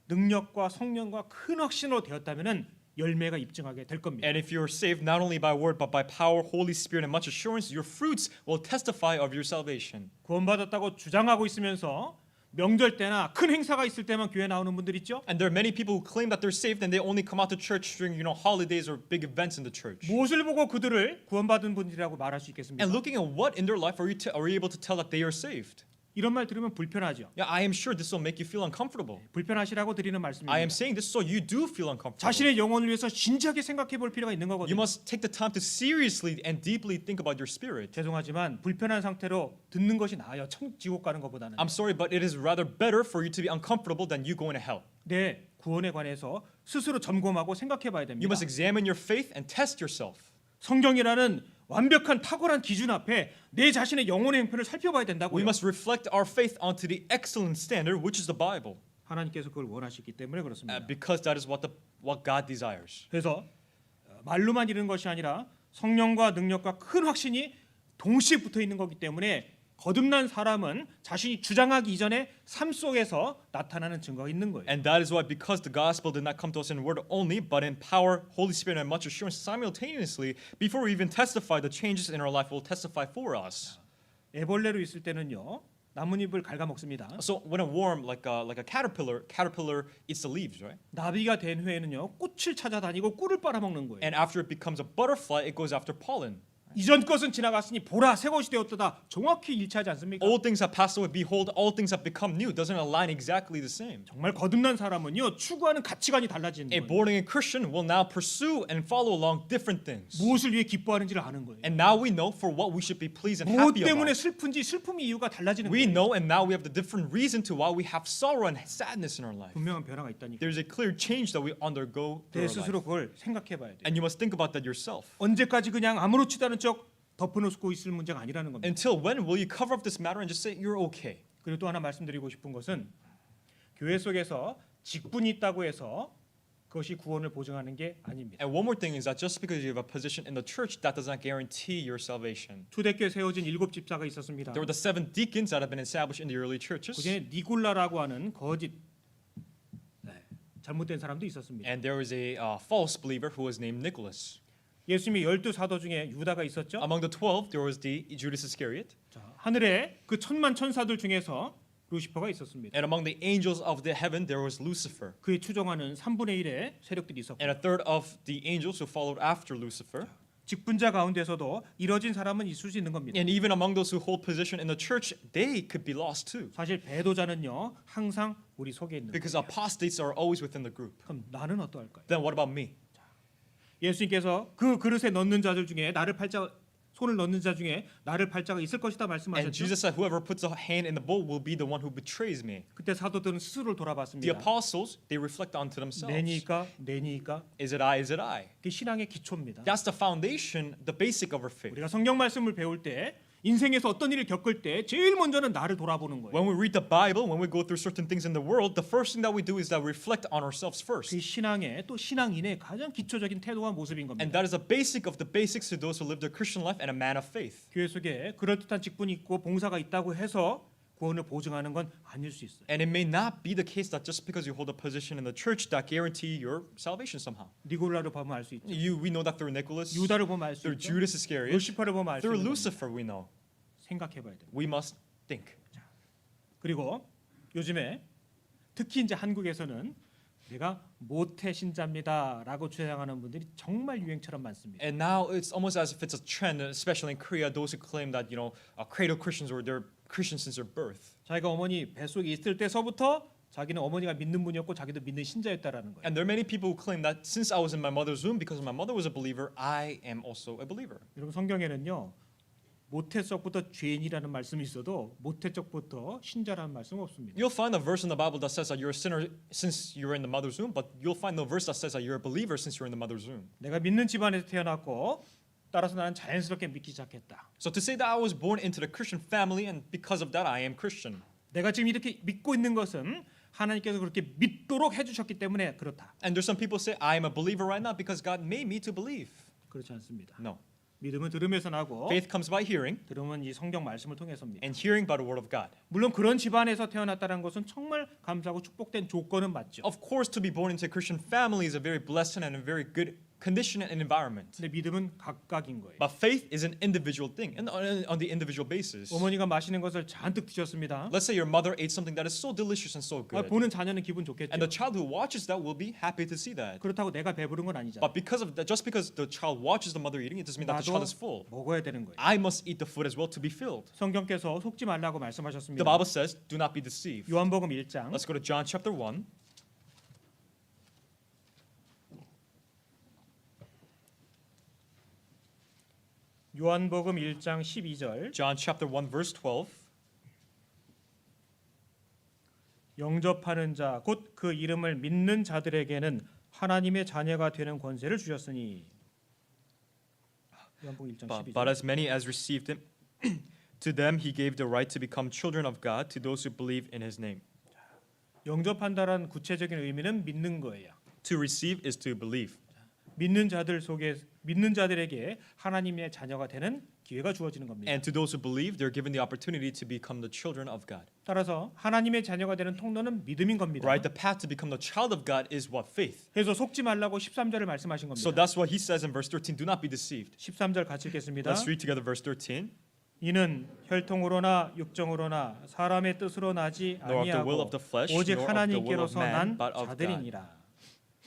능력과 성령과 큰 확신으로 되었다면은 열매가 입증하게 될 겁니다.
And if you're saved not only by word but by power, Holy Spirit, and much assurance, your fruits will testify of your salvation.
구원받았다고 주장하고 있으면서 명절 때나 큰 행사가 있을 때만 교회 나오는 분들 있죠?
And there are many people who claim that they're saved and they only come out to church during holidays or big events in the church.
무엇을 보고 그들을 구원받은 분들이라고 말할 수 있겠습니까?
And looking at what in their life are you able to tell that they are saved?
이런 말 들으면 불편하죠.
Yeah, I am sure this will make you feel uncomfortable.
불편하시라고 드리는
I
말씀입니다.
am saying this so you do feel uncomfortable.
자신의 영혼을 위해서 진지하게 생각해 볼 필요가 있는
You
거거든요.
must take the time to seriously and deeply think about your spirit.
죄송하지만 불편한 상태로 듣는 것이 나아요. 지옥 가는 것보다는.
I'm sorry, but it is rather better for you to be uncomfortable than you going to hell.
내 구원에 관해서 스스로 점검하고 생각해 봐야
You
됩니다.
must examine your faith and test yourself.
성경이라는 완벽한 탁월한 기준 앞에 내 자신의 영혼의 형편을 살펴봐야
We
된다고요.
must reflect our faith onto the excellent standard, which is the Bible,
하나님께서 그걸 원하시기 때문에 그렇습니다.
because that is what God desires.
그래서 말로만 이르는 것이 아니라 성령과 능력과 큰 확신이 동시에 붙어 있는 거기 때문에 거듭난 사람은 자신이 주장하기 이전에 삶 속에서 나타나는 증거가 있는 거예요.
And that is why, because the gospel did not come to us in word only, but in power, Holy Spirit, and much assurance simultaneously, before we even testify, the changes in our life will testify for us.
애벌레로 있을 때는요 나뭇잎을 갉아먹습니다.
So when a worm, like a caterpillar eats the leaves, right?
나비가 된 후에는요 꽃을 찾아다니고 꿀을 빨아먹는 거예요.
And after it becomes a butterfly, it goes after pollen.
이전 것은 지나갔으니 보라 새 것이 되었도다. 정확히 일치하지 않습니까?
Old things have passed away. Behold, all things have become new. Doesn't align exactly the same.
정말 거듭난 사람은요 추구하는 가치관이 달라지는
A
거예요.
born again Christian will now pursue and follow along different things.
무엇을 위해 기뻐하는지를 아는 거예요.
And now we know for what we should be pleased and
무엇
happy
때문에
about.
슬픈지 슬픔의 이유가 달라지는
We
거예요.
know, and now we have the different reason to why we have sorrow and sadness in our life.
분명한 변화가 있다니까.
There's a clear change that we undergo
내
through our life.
스스로 그걸 생각해봐야 돼.
And you must think about that yourself.
언제까지 그냥 아무렇지도 않은 척 덮어놓고 있을 문제가 아니라는 겁니다.
Until when will you cover up this matter and just say you're okay?
그리고 또 하나 말씀드리고 싶은 것은 교회 속에서 직분이 있다고 해서 그것이 구원을 보증하는 게 아닙니다.
And one more thing is that just because you have a position in the church, that does not guarantee your salvation.
초대교회 세워진 7 집사가 있었습니다.
There were the 7 deacons that have been established in the early churches,
그중에 니골라라고 하는 거짓 잘못된 사람도 있었습니다.
and there was a false believer who was named Nicholas.
예수님의 12 사도 중에 유다가 있었죠.
Among the 12, there was the Judas Iscariot,
자, 하늘에 그 천만 천사들 중에서 루시퍼가 있었습니다.
and among the angels of the heaven, there was Lucifer,
그에 추종하는 3분의 1의 세력들이 있었고
and a third of the angels who followed after Lucifer.
직분자 가운데서도 이뤄진 사람은 있을 수 있는 겁니다.
And even among those who hold position in the church, they could be lost too,
사실 배도자는요 항상 우리 속에 있는 거예요.
because apostates are always within the group.
그럼 나는 어떠할까요?
Then what about me?
예수님께서 그 그릇에 넣는 자들 중에 손을 넣는 자 중에 나를 팔자가 있을 것이다
And
말씀하셨죠.
Jesus said, whoever puts a hand in the bowl will be the one who betrays me.
그때 사도들은 스스로를
The
돌아봤습니다.
apostles, they reflect onto themselves.
내니까
Is it I? Is it I?
그게 신앙의 기초입니다.
That's the foundation, the basic of our faith.
우리가 성경 말씀을 배울 때 인생에서 어떤 일을 겪을 때 제일 먼저는 나를 돌아보는 거예요.
When we read the Bible, when we go through certain things in the world, the first thing that we do is that we reflect on ourselves first.
그 신앙의 또 신앙인의 가장 기초적인 태도와 모습인 겁니다.
And that is a basic of the basics to those who live their Christian life and a man of faith.
교회 속에 그럴듯한 직분이 있고 봉사가 있다고 해서 구원을 보증하는 건 아닐 수 있어요.
And it may not be the case that just because you hold a position in the church that guarantee your salvation somehow.
니골라를 보면 알 수 있죠.
We know that through Nicholas,
유다를 보면 알 수
through
있죠.
Judas Iscariot,
루시퍼를 보면 알 수
through
있는 겁니다.
Lucifer we know.
생각해봐야 돼요.
We must think.
그리고 요즘에 특히 이제 한국에서는 내가 모태 신자입니다라고 주장하는 분들이 정말 유행처럼 많습니다.
And now it's almost as if it's a trend, especially in Korea, those who claim that, cradle Christians or they're Christians since their birth.
자기가 어머니 뱃속에 있을 때서부터 자기는 어머니가 믿는 분이었고 자기도 믿는 신자였다라는 거예요.
And there are many people who claim that since I was in my mother's womb, because my mother was a believer, I am also a believer.
여러분 성경에는요. 모태적부터 죄인이라는 말씀이 있어도 모태적부터 신자라는 말씀 없습니다.
You'll find a verse in the Bible that says that you're a sinner since you're in the mother's womb, but you'll find no verse that says that you're a believer since you're in the mother's womb.
내가 믿는 집안에서 태어났고 따라서 나는 자연스럽게 믿기 시작했다.
So to say that I was born into the Christian family and because of that I am Christian.
내가 지금 이렇게 믿고 있는 것은 하나님께서 그렇게 믿도록 해주셨기 때문에 그렇다.
And there's some people say I am a believer right now because God made me to believe.
그렇지 않습니다.
No.
믿음은 들음에서 나고
Faith comes by hearing,
들음은 이 성경 말씀을 통해서입니다.
and hearing by the word of God.
물론 그런 집안에서 태어났다는 것은 정말 감사하고 축복된 조건은 맞죠.
Of course, to be born into a Christian family is a very blessed and a very good condition and environment.
근데 믿음은 각각인 거예요.
But faith is an individual thing, and on the individual basis.
어머니가 맛있는 것을 잔뜩 드셨습니다.
Let's say your mother ate something that is so delicious and so good,
보는 자녀는 기분 좋겠죠.
and the child who watches that will be happy to see that.
그렇다고 내가 배부른 건 아니잖아.
But because of that, just because the child watches the mother eating, it doesn't mean that the
나도
child is full.
먹어야 되는 거예요.
I must eat the food as well to be filled.
성경께서 속지 말라고
The
말씀하셨습니다.
Bible says, "Do not be deceived."
요한복음 1장
Let's go to John chapter 1.
요한복음 1장 12절
John chapter 1 verse 12.
영접하는 자 곧 그 이름을 믿는 자들에게는 하나님의 자녀가 되는 권세를 주셨으니 요한복음 1장
But
12절
as many as received him, to them he gave the right to become children of God, to those who believe in his name.
영접한다라는 구체적인 의미는 믿는 거예요.
To receive is to believe.
믿는 자들에게 하나님의 자녀가 되는 기회가 주어지는 겁니다.
And to those who believe, they're given the opportunity to become the children of God.
따라서 하나님의 자녀가 되는 통로는 믿음인 겁니다.
Right? The path to become the child of God is what? Faith.
그래서 속지 말라고 13절을 말씀하신 겁니다.
So that's what he says in verse 13. Do not be deceived.
13절 같이 읽겠습니다.
Let's read together verse 13.
이는 혈통으로나 육정으로나 사람의 뜻으로 나지
Nor of the will
아니하고
of the flesh,
오직
nor of the will of
하나님께로서
man,
난
but of
자들이니라.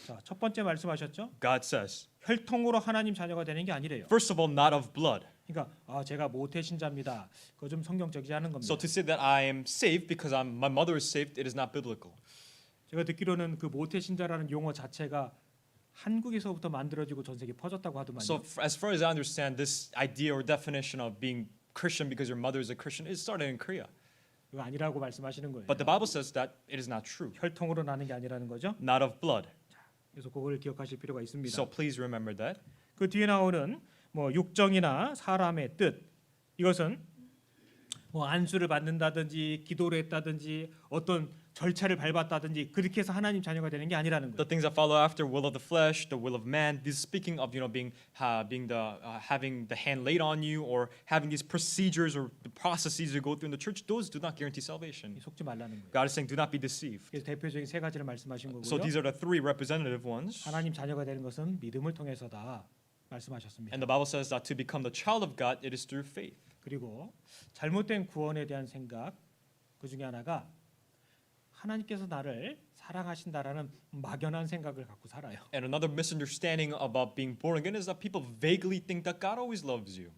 자, 첫 번째 말씀하셨죠?
God says,
혈통으로 하나님 자녀가 되는 게 아니래요.
first of all, not of blood.
그러니까 제가 모태 신자입니다. 그거 좀 성경적이지 않은 겁니다.
So to say that I am saved because my mother is saved, it is not biblical.
제가 듣기로는 그 모태 신자라는 용어 자체가 한국에서부터 만들어지고 전 세계에 퍼졌다고 하더만요.
So as far as I understand, this idea or definition of being Christian because your mother is a Christian, it started in Korea.
그거 아니라고 말씀하시는 거예요.
But the Bible says that it is not true,
혈통으로 나는 게 아니라는 거죠.
not of blood.
그래서 그걸 기억하실 필요가 있습니다.
So please remember that.
그 뒤에 나오는 뭐 육정이나 사람의 뜻 이것은 뭐 안수를 받는다든지 기도를 했다든지 어떤 절차를 밟았다든지 그렇게 해서 하나님 자녀가 되는 게 아니라는
The
거예요.
things that follow after will of the flesh, the will of man. This is speaking of being having the hand laid on you or having these procedures or the processes you go through in the church. Those do not guarantee salvation.
속지 말라는 거예요.
God is saying, do not be deceived.
그래서 대표적인 세 가지를 말씀하신
So
거고요.
these are the three representative ones.
하나님 자녀가 되는 것은 믿음을 통해서다 말씀하셨습니다.
And the Bible says that to become the child of God, it is through faith.
그리고 잘못된 구원에 대한 생각 그 중에 하나가 하나님께서 나를 사랑하신다라는 막연한 생각을 갖고 살아요.
And another misunderstanding about being born again is that people vaguely think that God always loves you.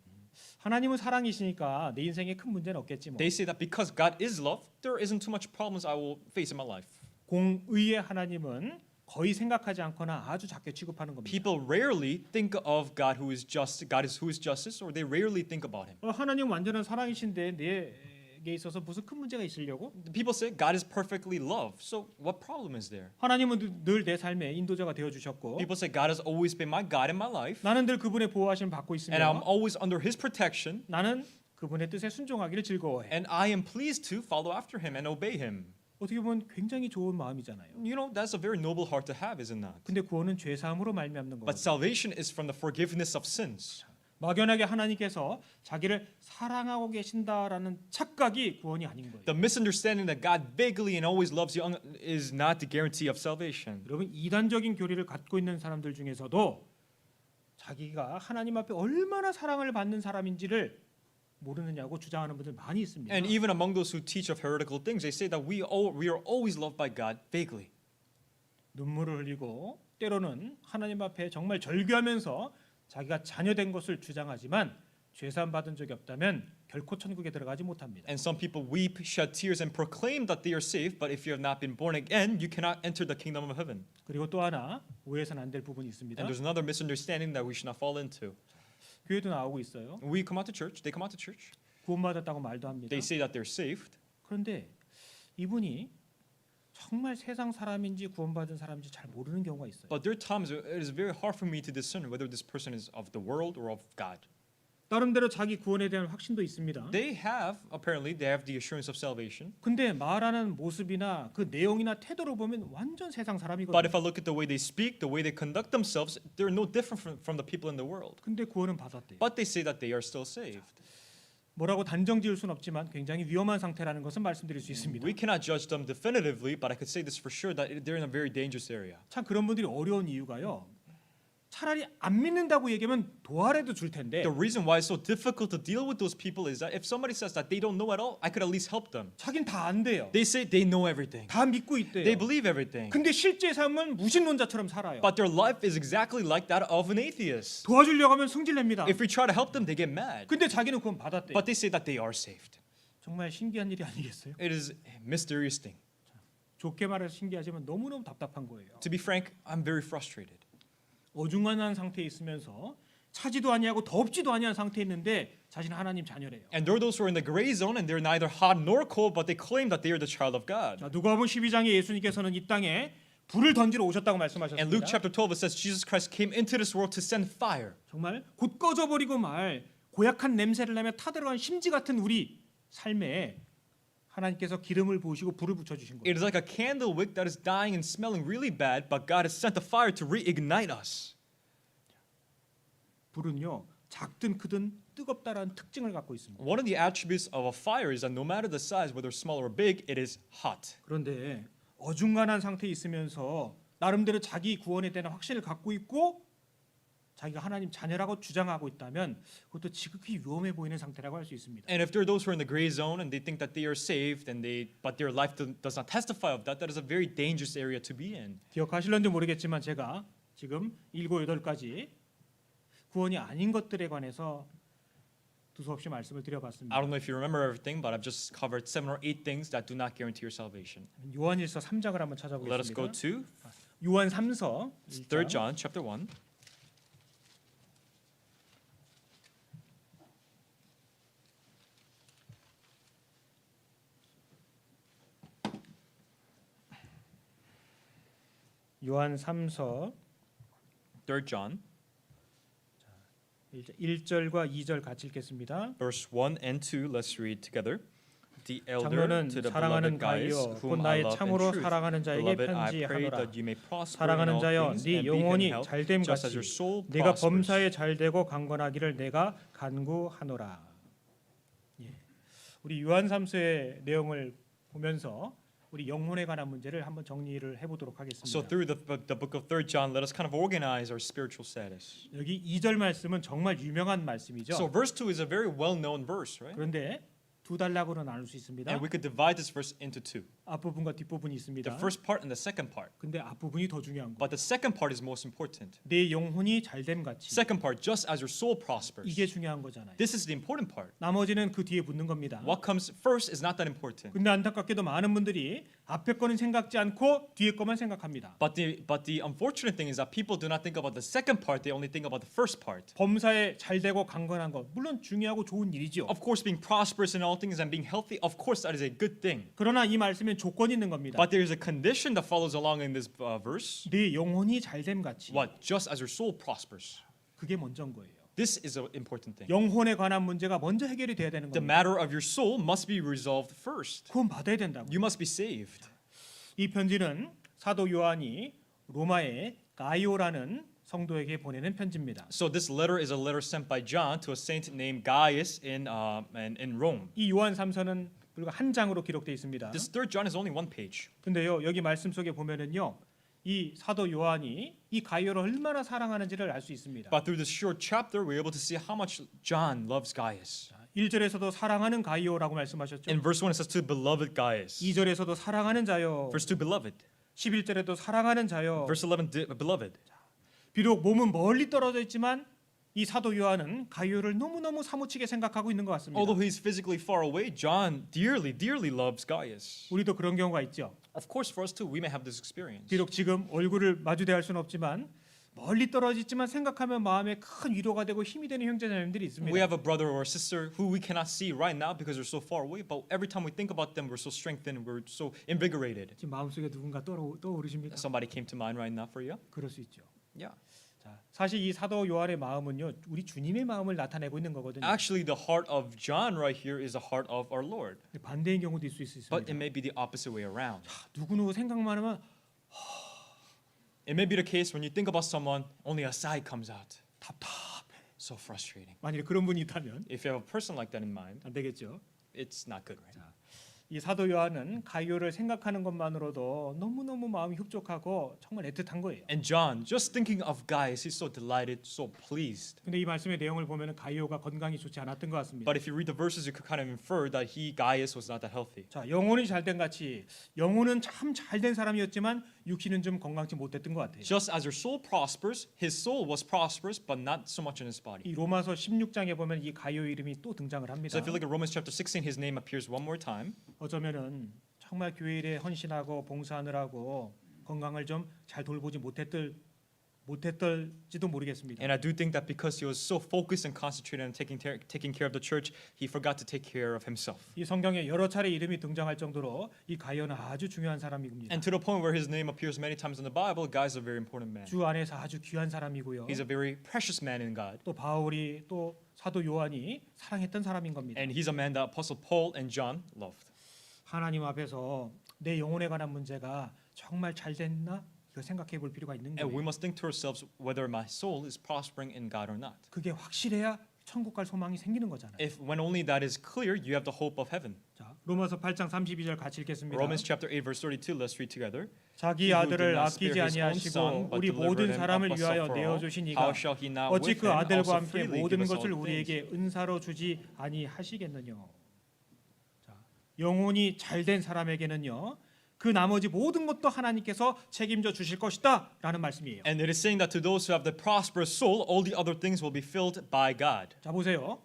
하나님은 사랑이시니까 내 인생에 큰 문제는 없겠지 뭐.
They say that because God is love, there isn't too much problems I will face in my life.
공의의 하나님은 거의 생각하지 않거나 아주 작게 취급하는 겁니다.
People rarely think of God who is just, God is who is justice, or they rarely think about Him.
하나님 완전한 사랑이신데 내게 있어서 무슨 큰 문제가 있으려고?
People say God is perfectly love, so what problem is there?
하나님은 늘 내 삶의 인도자가 되어 주셨고
People say God has always been my God in my life,
나는 늘 그분의 보호하심을 받고
and I'm
있으며
always under His protection,
나는 그분의 뜻에 순종하기를 즐거워해.
and I am pleased to follow after Him and obey Him.
어떻게 보면 굉장히 좋은 마음이잖아요.
You know, that's a very noble heart to have, isn't that?
근데 구원은 죄 사함으로 말미암는
But
거거든요.
salvation is from the forgiveness of sins.
막연하게 하나님께서 자기를 사랑하고 계신다라는 착각이 구원이 아닌 거예요.
The misunderstanding that God vaguely and always loves you is not the guarantee of salvation.
여러분 이단적인 교리를 갖고 있는 사람들 중에서도 자기가 하나님 앞에 얼마나 사랑을 받는 사람인지를 모르느냐고 주장하는 분들 많이 있습니다.
And even among those who teach of heretical things, they say that we are always loved by God vaguely.
눈물을 흘리고 때로는 하나님 앞에 정말 절규하면서 자기가 자녀된 것을 주장하지만 죄사함 받은 적이 없다면 결코 천국에 들어가지 못합니다.
And some people weep, shed tears, and proclaim that they are saved, but if you have not been born again, you cannot enter the kingdom of heaven.
그리고 또 하나 오해해서는 안 될 부분이 있습니다.
And there's another misunderstanding that we should not fall into.
교회도 나오고 있어요.
We come out to church, they come out to church,
구원받았다고 말도 합니다.
they say that they're saved,
그런데 이분이 정말 세상 사람인지 구원받은 사람인지 잘 모르는 경우가 있어요.
but there are times it is very hard for me to discern whether this person is of the world or of God.
나름대로 자기 구원에 대한 확신도 있습니다.
They have the assurance of salvation.
근데 말하는 모습이나 그 내용이나 태도로 보면 완전 세상
But
사람이거든요.
if I look at the way they speak, the way they conduct themselves, they're no different from the people in the world.
근데 구원은 받았대요.
But they say that they are still saved.
뭐라고 단정 지을 수는 없지만 굉장히 위험한 상태라는 것은 말씀드릴 수 있습니다.
We cannot judge them definitively, but I could say this for sure that they're in a very dangerous area.
참 그런 분들이 어려운 이유가요. 차라리 안 믿는다고 얘기하면 도와라도 줄 텐데
The reason why it's so difficult to deal with those people is that if somebody says that they don't know at all, I could at least help them.
자긴 다 안 돼요.
They say they know everything.
다 믿고
They
있대요.
believe everything.
근데 실제 삶은 무신론자처럼 살아요.
But their life is exactly like that of an atheist.
도와주려고 하면 승질냅니다.
If we try to help them, they get mad.
근데 자기는 구원 받았대요.
But they say that they are saved.
정말 신기한 일이 아니겠어요?
It is a mysterious thing.
좋게 말해서 신기하지만 너무너무 답답한 거예요.
To be frank, I'm very frustrated.
어중간한 상태에 있으면서 차지도 아니하고 덥지도 아니한 상태에 있는데 자신은 하나님 자녀래요.
And there are those who are in the gray zone and they're neither hot nor cold, but they claim that they are the child of God.
자, 누가복음 12장에 예수님께서는 이 땅에 불을 던지러 오셨다고
And Luke
말씀하셨습니다.
chapter 12 it says Jesus Christ came into this world to send fire.
정말 곧 꺼져버리고 말 고약한 냄새를 내며 타들어간 심지 같은 우리 삶에 하나님께서 기름을 부으시고 불을 붙여주신
It
거예요.
is like a candle wick that is dying and smelling really bad, but God has sent the fire to reignite us.
불은요 작든 크든 뜨겁다라는 특징을 갖고 있습니다.
One of the attributes of a fire is that no matter the size, whether small or big, it is hot.
그런데 어중간한 상태에 있으면서 나름대로 자기 구원에 대한 확신을 갖고 있고 자기가 하나님 자녀라고 주장하고 있다면 그것도 지극히 위험해 보이는 상태라고 할 수 있습니다.
And if there are those who are in the gray zone and they think that they are saved and but their life does not testify of that, that is a very dangerous area to be in.
기억하실런지 모르겠지만 제가 지금 7, 8가지 구원이 아닌 것들에 관해서 두서없이 말씀을
I
드려봤습니다.
don't know if you remember everything, but I've just covered 7 or 8 things that do not guarantee your salvation.
요한일서 3장을 한번
Let us go
찾아보겠습니다.
to
요한 3서
3 John chapter 1.
요한 3서
3 John
1절과 2절 같이 읽겠습니다.
verse 1 and 2. Let's read together. The elder
장로는
to the
사랑하는
beloved Gaius,
가이오 곧
whom I
나의
love in
참으로
truth.
사랑하는 자에게
Beloved, I pray
편지하노라.
that you may prosper in
사랑하는
all
자여
things
네
and be in
영혼이
health,
잘됨
just as
같이
your soul
네가
prospers.
범사에 잘되고 강건하기를 내가 간구하노라. 예. 우리 요한 3서의 내용을 보면서 우리 영혼에 관한 문제를 한번 정리를 해보도록
So
하겠습니다.
through the book of 3 John, let us kind of organize our spiritual status.
여기 2절 말씀은 정말 유명한 말씀이죠.
So verse 2 is a very well-known verse, right?
그런데 두 단락으로 나눌 수 있습니다.
And we could divide this verse into two.
앞부분과 뒷부분이
The
있습니다.
first part and the second part.
근데 앞부분이 더 중요한 거.
But the second part is most important.
내 영혼이 잘됨 같이
Second part, just as your soul prospers.
이게 중요한 거잖아요.
This is the important part.
나머지는 그 뒤에 붙는 겁니다.
What comes first is not that important.
근데 안타깝게도 많은 분들이 앞에 거는 생각지 않고 뒤에 거만 생각합니다.
But the unfortunate thing is that people do not think about the second part, they only think about the first part.
범사에 잘되고 강건한 것 물론 중요하고 좋은 일이죠.
Of course, being prosperous in all things and being healthy, of course that is a good thing.
그러나 이 말씀엔 조건이 있는 겁니다.
But there is a condition that follows along in this verse.
내 영혼이 잘됨 같이
What? Just as your soul prospers.
그게 먼저인 거예요.
This is an important thing.
영혼에 관한 문제가 먼저 해결이 돼야 되는
The
겁니다.
matter of your soul must be resolved first.
구원 받아야 된다고.
You must be saved.
이 편지는 사도 요한이 로마의 가이오라는 성도에게 보내는 편지입니다.
So this letter is a letter sent by John to a saint named Gaius in Rome.
이 요한 3서는 불과 한 장으로 기록되어 있습니다.
This third John is only one page.
근데요 여기 말씀 속에 보면은요 이 사도 요한이 이 가이오를 얼마나 사랑하는지를 알 수 있습니다.
But through this short chapter, we're able to see how much John loves Gaius.
1절에서도 사랑하는 가이오라고 말씀하셨죠.
In verse 1, it says to beloved Gaius.
2절에서도 사랑하는 자요.
Verse 2, beloved.
11절에도 사랑하는 자요.
Verse 11, beloved.
비록 몸은 멀리 떨어져 있지만 이 사도 요한은 가이오를 너무너무 사무치게 생각하고 있는 것 같습니다.
Although he's physically far away, John dearly loves Gaius.
우리도 그런 경우가 있죠.
Of course, for us too, we may have this experience.
비록 지금 얼굴을 마주대할 수는 없지만 멀리 떨어져 있지만 생각하면 마음에 큰 위로가 되고 힘이 되는 형제자매들이 있습니다.
We have a brother or a sister who we cannot see right now because they're so far away, but every time we think about them, we're so strengthened, we're so invigorated.
지금 마음속에 누군가 떠오르십니까?
Somebody came to mind right now for you?
그럴 수 있죠.
Yeah.
자, 사실 이 사도 요한의 마음은요, 우리 주님의 마음을 나타내고 있는 거거든요.
Actually, the heart of John right here is the heart of our Lord.
반대인 경우도 있을 수
But it
있습니다.
may be the opposite way around.
누구누구 생각만 하면
It may be the case when you think about someone, only a sigh comes out.
답답해.
So frustrating.
만약에 그런 분이 있다면
If you have a person like that in mind,
안 되겠죠.
it's not good, right?
이 사도 요한은 가이오를 생각하는 것만으로도 너무너무 마음이 흡족하고 정말 애틋한 거예요.
And John, just thinking of Gaius, he's so delighted, so pleased.
근데 이 말씀의 내용을 보면은 가이오가 건강이 좋지 않았던 것 같습니다.
But if you read the verses, you could kind of infer that Gaius, was not that healthy.
자, 영혼이 잘된 같이 영혼은 참 잘된 사람이었지만 육신은 좀 건강치 못했던 것 같아요.
Just as your soul prospers, his soul was prosperous, but not so much in his body.
이 로마서 16장에 보면 이 가이오 이름이 또 등장을 합니다.
So if you look at Romans chapter 16, his name appears one more time.
어쩌면은 정말 교회 일에 헌신하고 봉사하느라고 건강을 좀 잘 돌보지 못했을지도 모르겠습니다.
And I do think that because he was so focused and concentrated on taking care of the church, he forgot to take care of himself.
이 성경에 여러 차례 이름이 등장할 정도로 이 가이오는 아주 중요한 사람입니다.
And to the point where his name appears many times in the Bible, Gaius is a very important man.
주 안에서 아주 귀한 사람이고요.
He's a very precious man in God.
또 바울이 또 사도 요한이 사랑했던 사람인 겁니다.
And he's a man that Apostle Paul and John loved.
하나님 앞에서 내 영혼에 관한 문제가 정말 잘 됐나? 이거 생각해 볼 필요가 있는
And we
거예요.
must think to ourselves whether my soul is prospering in God or not.
그게 확실해야 천국 갈 소망이 생기는 거잖아요.
If when only that is clear, you have the hope of heaven.
자, 로마서 8장 32절 같이 읽겠습니다.
Romans chapter 8 verse 32. Let's read together.
자기
He who
아들을
did not spare
아끼지
his own
아니하시고
son, but
우리
delivered
모든
him
사람을
up
위하여
for all,
내어 주시니가
how shall he not
어찌
with
그
him
아들과
also
함께
freely
모든
give us all
것을
things?
우리에게 은사로 주지 아니하시겠느냐. 자, 영혼이 잘된 사람에게는요. 그 나머지 모든 것도 하나님께서 책임져 주실 것이다라는 말씀이에요.
And it is saying that to those who have the prosperous soul, all the other things will be filled by God.
자, 보세요.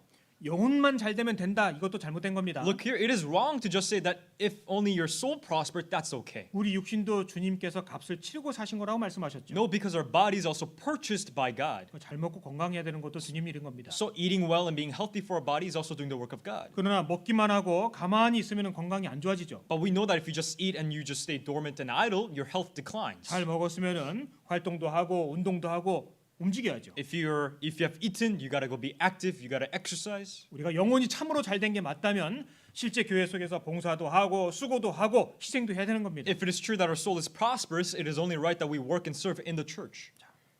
영혼만 잘 되면 된다. 이것도 잘못된 겁니다.
Look here, it is wrong to just say that if only your soul prospered, that's okay.
우리 육신도 주님께서 값을 치르고 사신 거라고 말씀하셨죠.
No, because our body is also purchased by God.
잘 먹고 건강해야 되는 것도 주님 일인 겁니다.
So eating well and being healthy for our body is also doing the work of God.
그러나 먹기만 하고 가만히 있으면 건강이 안 좋아지죠.
But we know that if you just eat and you just stay dormant and idle, your health declines.
잘 먹었으면은 활동도 하고 운동도 하고 움직여야죠.
If you have eaten, you gotta go be active. You gotta exercise.
우리가 영혼이 참으로 잘 된 게 맞다면 실제 교회 속에서 봉사도 하고 수고도 하고 희생도 해야 되는 겁니다.
If it is true that our soul is prosperous, it is only right that we work and serve in the church.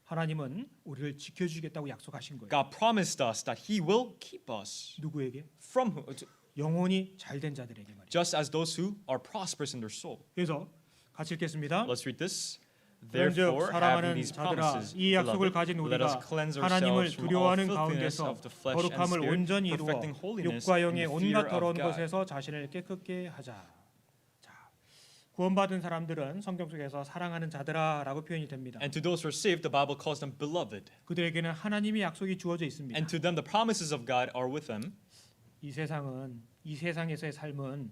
하나님은 우리를 지켜주겠다고 약속하신 거예요.
God promised us that He will keep us
누구에게?
from who?
영혼이 잘 된 자들에게 말이에요.
Just as those who are prosperous in their soul.
그래서 같이 읽겠습니다.
Let's read this.
그런즉
Therefore, having
사랑하는
these
자들아,
promises,
이 약속을
beloved,
가진
let us
우리가
cleanse
하나님을
ourselves from all
두려워하는
filthiness
가운데서
of the flesh and
거룩함을
spirit,
온전히 이루어
perfecting holiness
육과
in
영의
the
온갖
fear of
더러운
God.
것에서 자신을 깨끗게 하자. 자, 구원받은 사람들은 성경 속에서 사랑하는 자들아라고 표현이 됩니다.
And to those who are saved, the Bible calls them beloved.
그들에게는 하나님의 약속이 주어져 있습니다.
And to them, the promises of God are with them.
이 세상에서의 삶은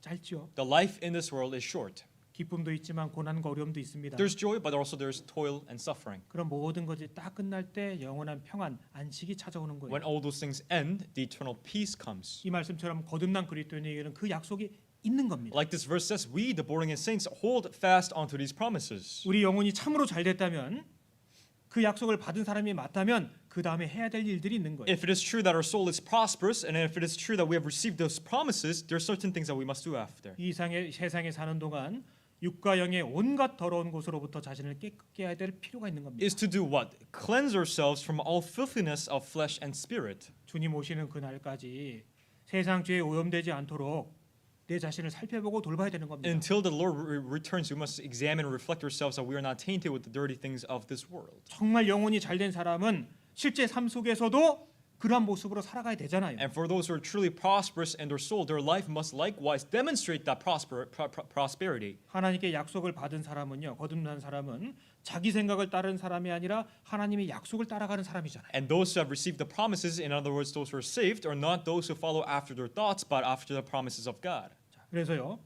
짧지요.
The life in this world is short.
기쁨도 있지만 고난과 어려움도 있습니다.
There's joy, but also there's toil and suffering.
그런 모든 것이 딱 끝날 때 영원한 평안, 안식이 찾아오는 거예요.
When all those things end, the eternal peace comes.
이 말씀처럼 거듭난 그리스도인에게는 그 약속이 있는 겁니다.
Like this verse says, we, the born again saints, hold fast onto these promises.
우리 영혼이 참으로 잘 됐다면 그 약속을 받은 사람이 맞다면 그 다음에 해야 될 일들이 있는 거예요.
If it is true that our soul is prosperous, and if it is true that we have received those promises, there are certain things that we must do after.
이 세상에 사는 동안 육과 영의 온갖 더러운 곳으로부터 자신을 깨끗게 해야 될 필요가 있는 겁니다.
Is to do what? Cleanse ourselves from all filthiness of flesh and spirit.
주님 오시는 그날까지 세상 죄에 오염되지 않도록 내 자신을 살펴보고 돌봐야 되는 겁니다.
Until the Lord returns, we must examine and reflect ourselves that we are not tainted with the dirty things of this world.
정말 영혼이 잘 된 사람은 실제 삶 속에서도 그러한 모습으로 살아가야 되잖아요.
And for those who are truly prosperous in their soul, their life must likewise demonstrate that prosperity.
하나님께 약속을 받은 사람은요, 거듭난 사람은 자기 생각을 따르는 사람이 아니라 하나님의 약속을 따라가는 사람이잖아요.
And those who have received the promises, in other words, those who are saved, are not those who follow after their thoughts, but after the promises of God.
자, 그래서요,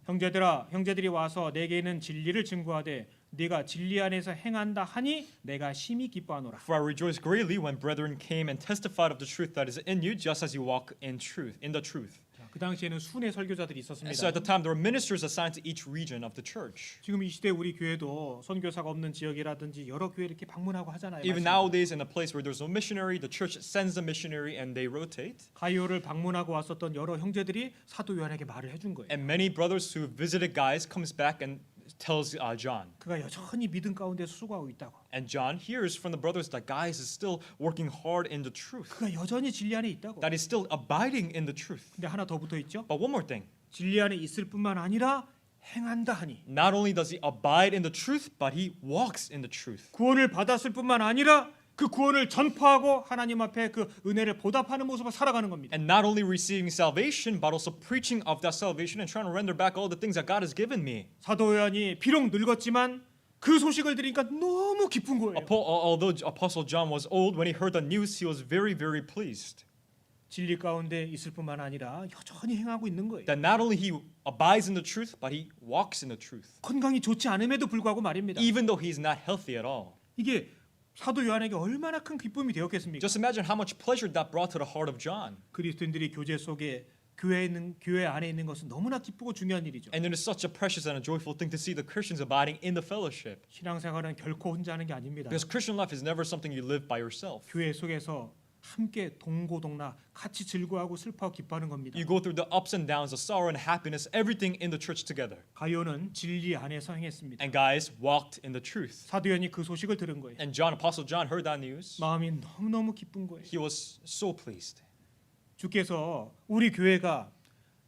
형제들이 와서 내게는 진리를 증거하되 네가 진리 안에서 행한다 하니 내가 심히 기뻐하노라.
For I rejoice greatly when brethren came and testified of the truth that is in you, just as you walk in the truth.
자, 그 당시에는 순회 설교자들이
And so
있었습니다.
at the time, there were ministers assigned to each region of the church.
지금 이 시대 우리 교회도 선교사가 없는 지역이라든지 여러 교회 이렇게 방문하고 하잖아요.
Even
말씀을.
nowadays, in a place where there's no missionary, the church sends a missionary and they rotate.
가이오를 방문하고 왔었던 여러 형제들이 사도 요한에게 말을 해준 거예요.
And many brothers who visited guys comes back and tells John.
그가 여전히 믿음 가운데 수고하고 있다고.
And John hears from the brothers that guys is still working hard in the truth.
그가 여전히 진리 안에 있다고.
That is still abiding in the truth.
근데 하나 더 붙어 있죠.
But one more thing.
진리 안에 있을 뿐만 아니라 행한다 하니.
Not only does he abide in the truth, but he walks in the truth.
구원을 받았을 뿐만 아니라 그 구원을 전파하고 하나님 앞에 그 은혜를 보답하는 모습을 살아가는 겁니다.
And not only receiving salvation, but also preaching of that salvation and trying to render back all the things that God has given me.
사도 요한이 비록 늙었지만 그 소식을 들으니까 너무 기쁜 거예요.
Although Apostle John was old, when he heard the news, he was very, very pleased.
진리 가운데 있을 뿐만 아니라 여전히 행하고 있는 거예요.
That not only he abides in the truth, but he walks in the truth.
건강이 좋지 않음에도 불구하고 말입니다.
Even though he's not healthy at all.
이게 사도 요한에게 얼마나 큰 기쁨이 되었겠습니까?
Just imagine how much pleasure that brought to the heart of John.
그리스도인들이 교제 속에 교회 안에 있는 것은 너무나 기쁘고 중요한 일이죠.
And it is such a precious and a joyful thing to see the Christians abiding in the fellowship.
신앙생활은 결코 혼자 하는 게 아닙니다.
Because Christian life is never something you live by yourself.
교회 속에서 함께 동고동락 같이 즐거워하고 슬퍼하고 기뻐하는 겁니다.
You go through the ups and downs, the sorrow and happiness, everything in the church together.
가요는 진리 안에서 행했습니다.
And guys walked in the truth.
사도연이 그 소식을 들은 거예요.
And Apostle John heard that news.
마음이 너무너무 기쁜 거예요.
He was so pleased.
주께서 우리 교회가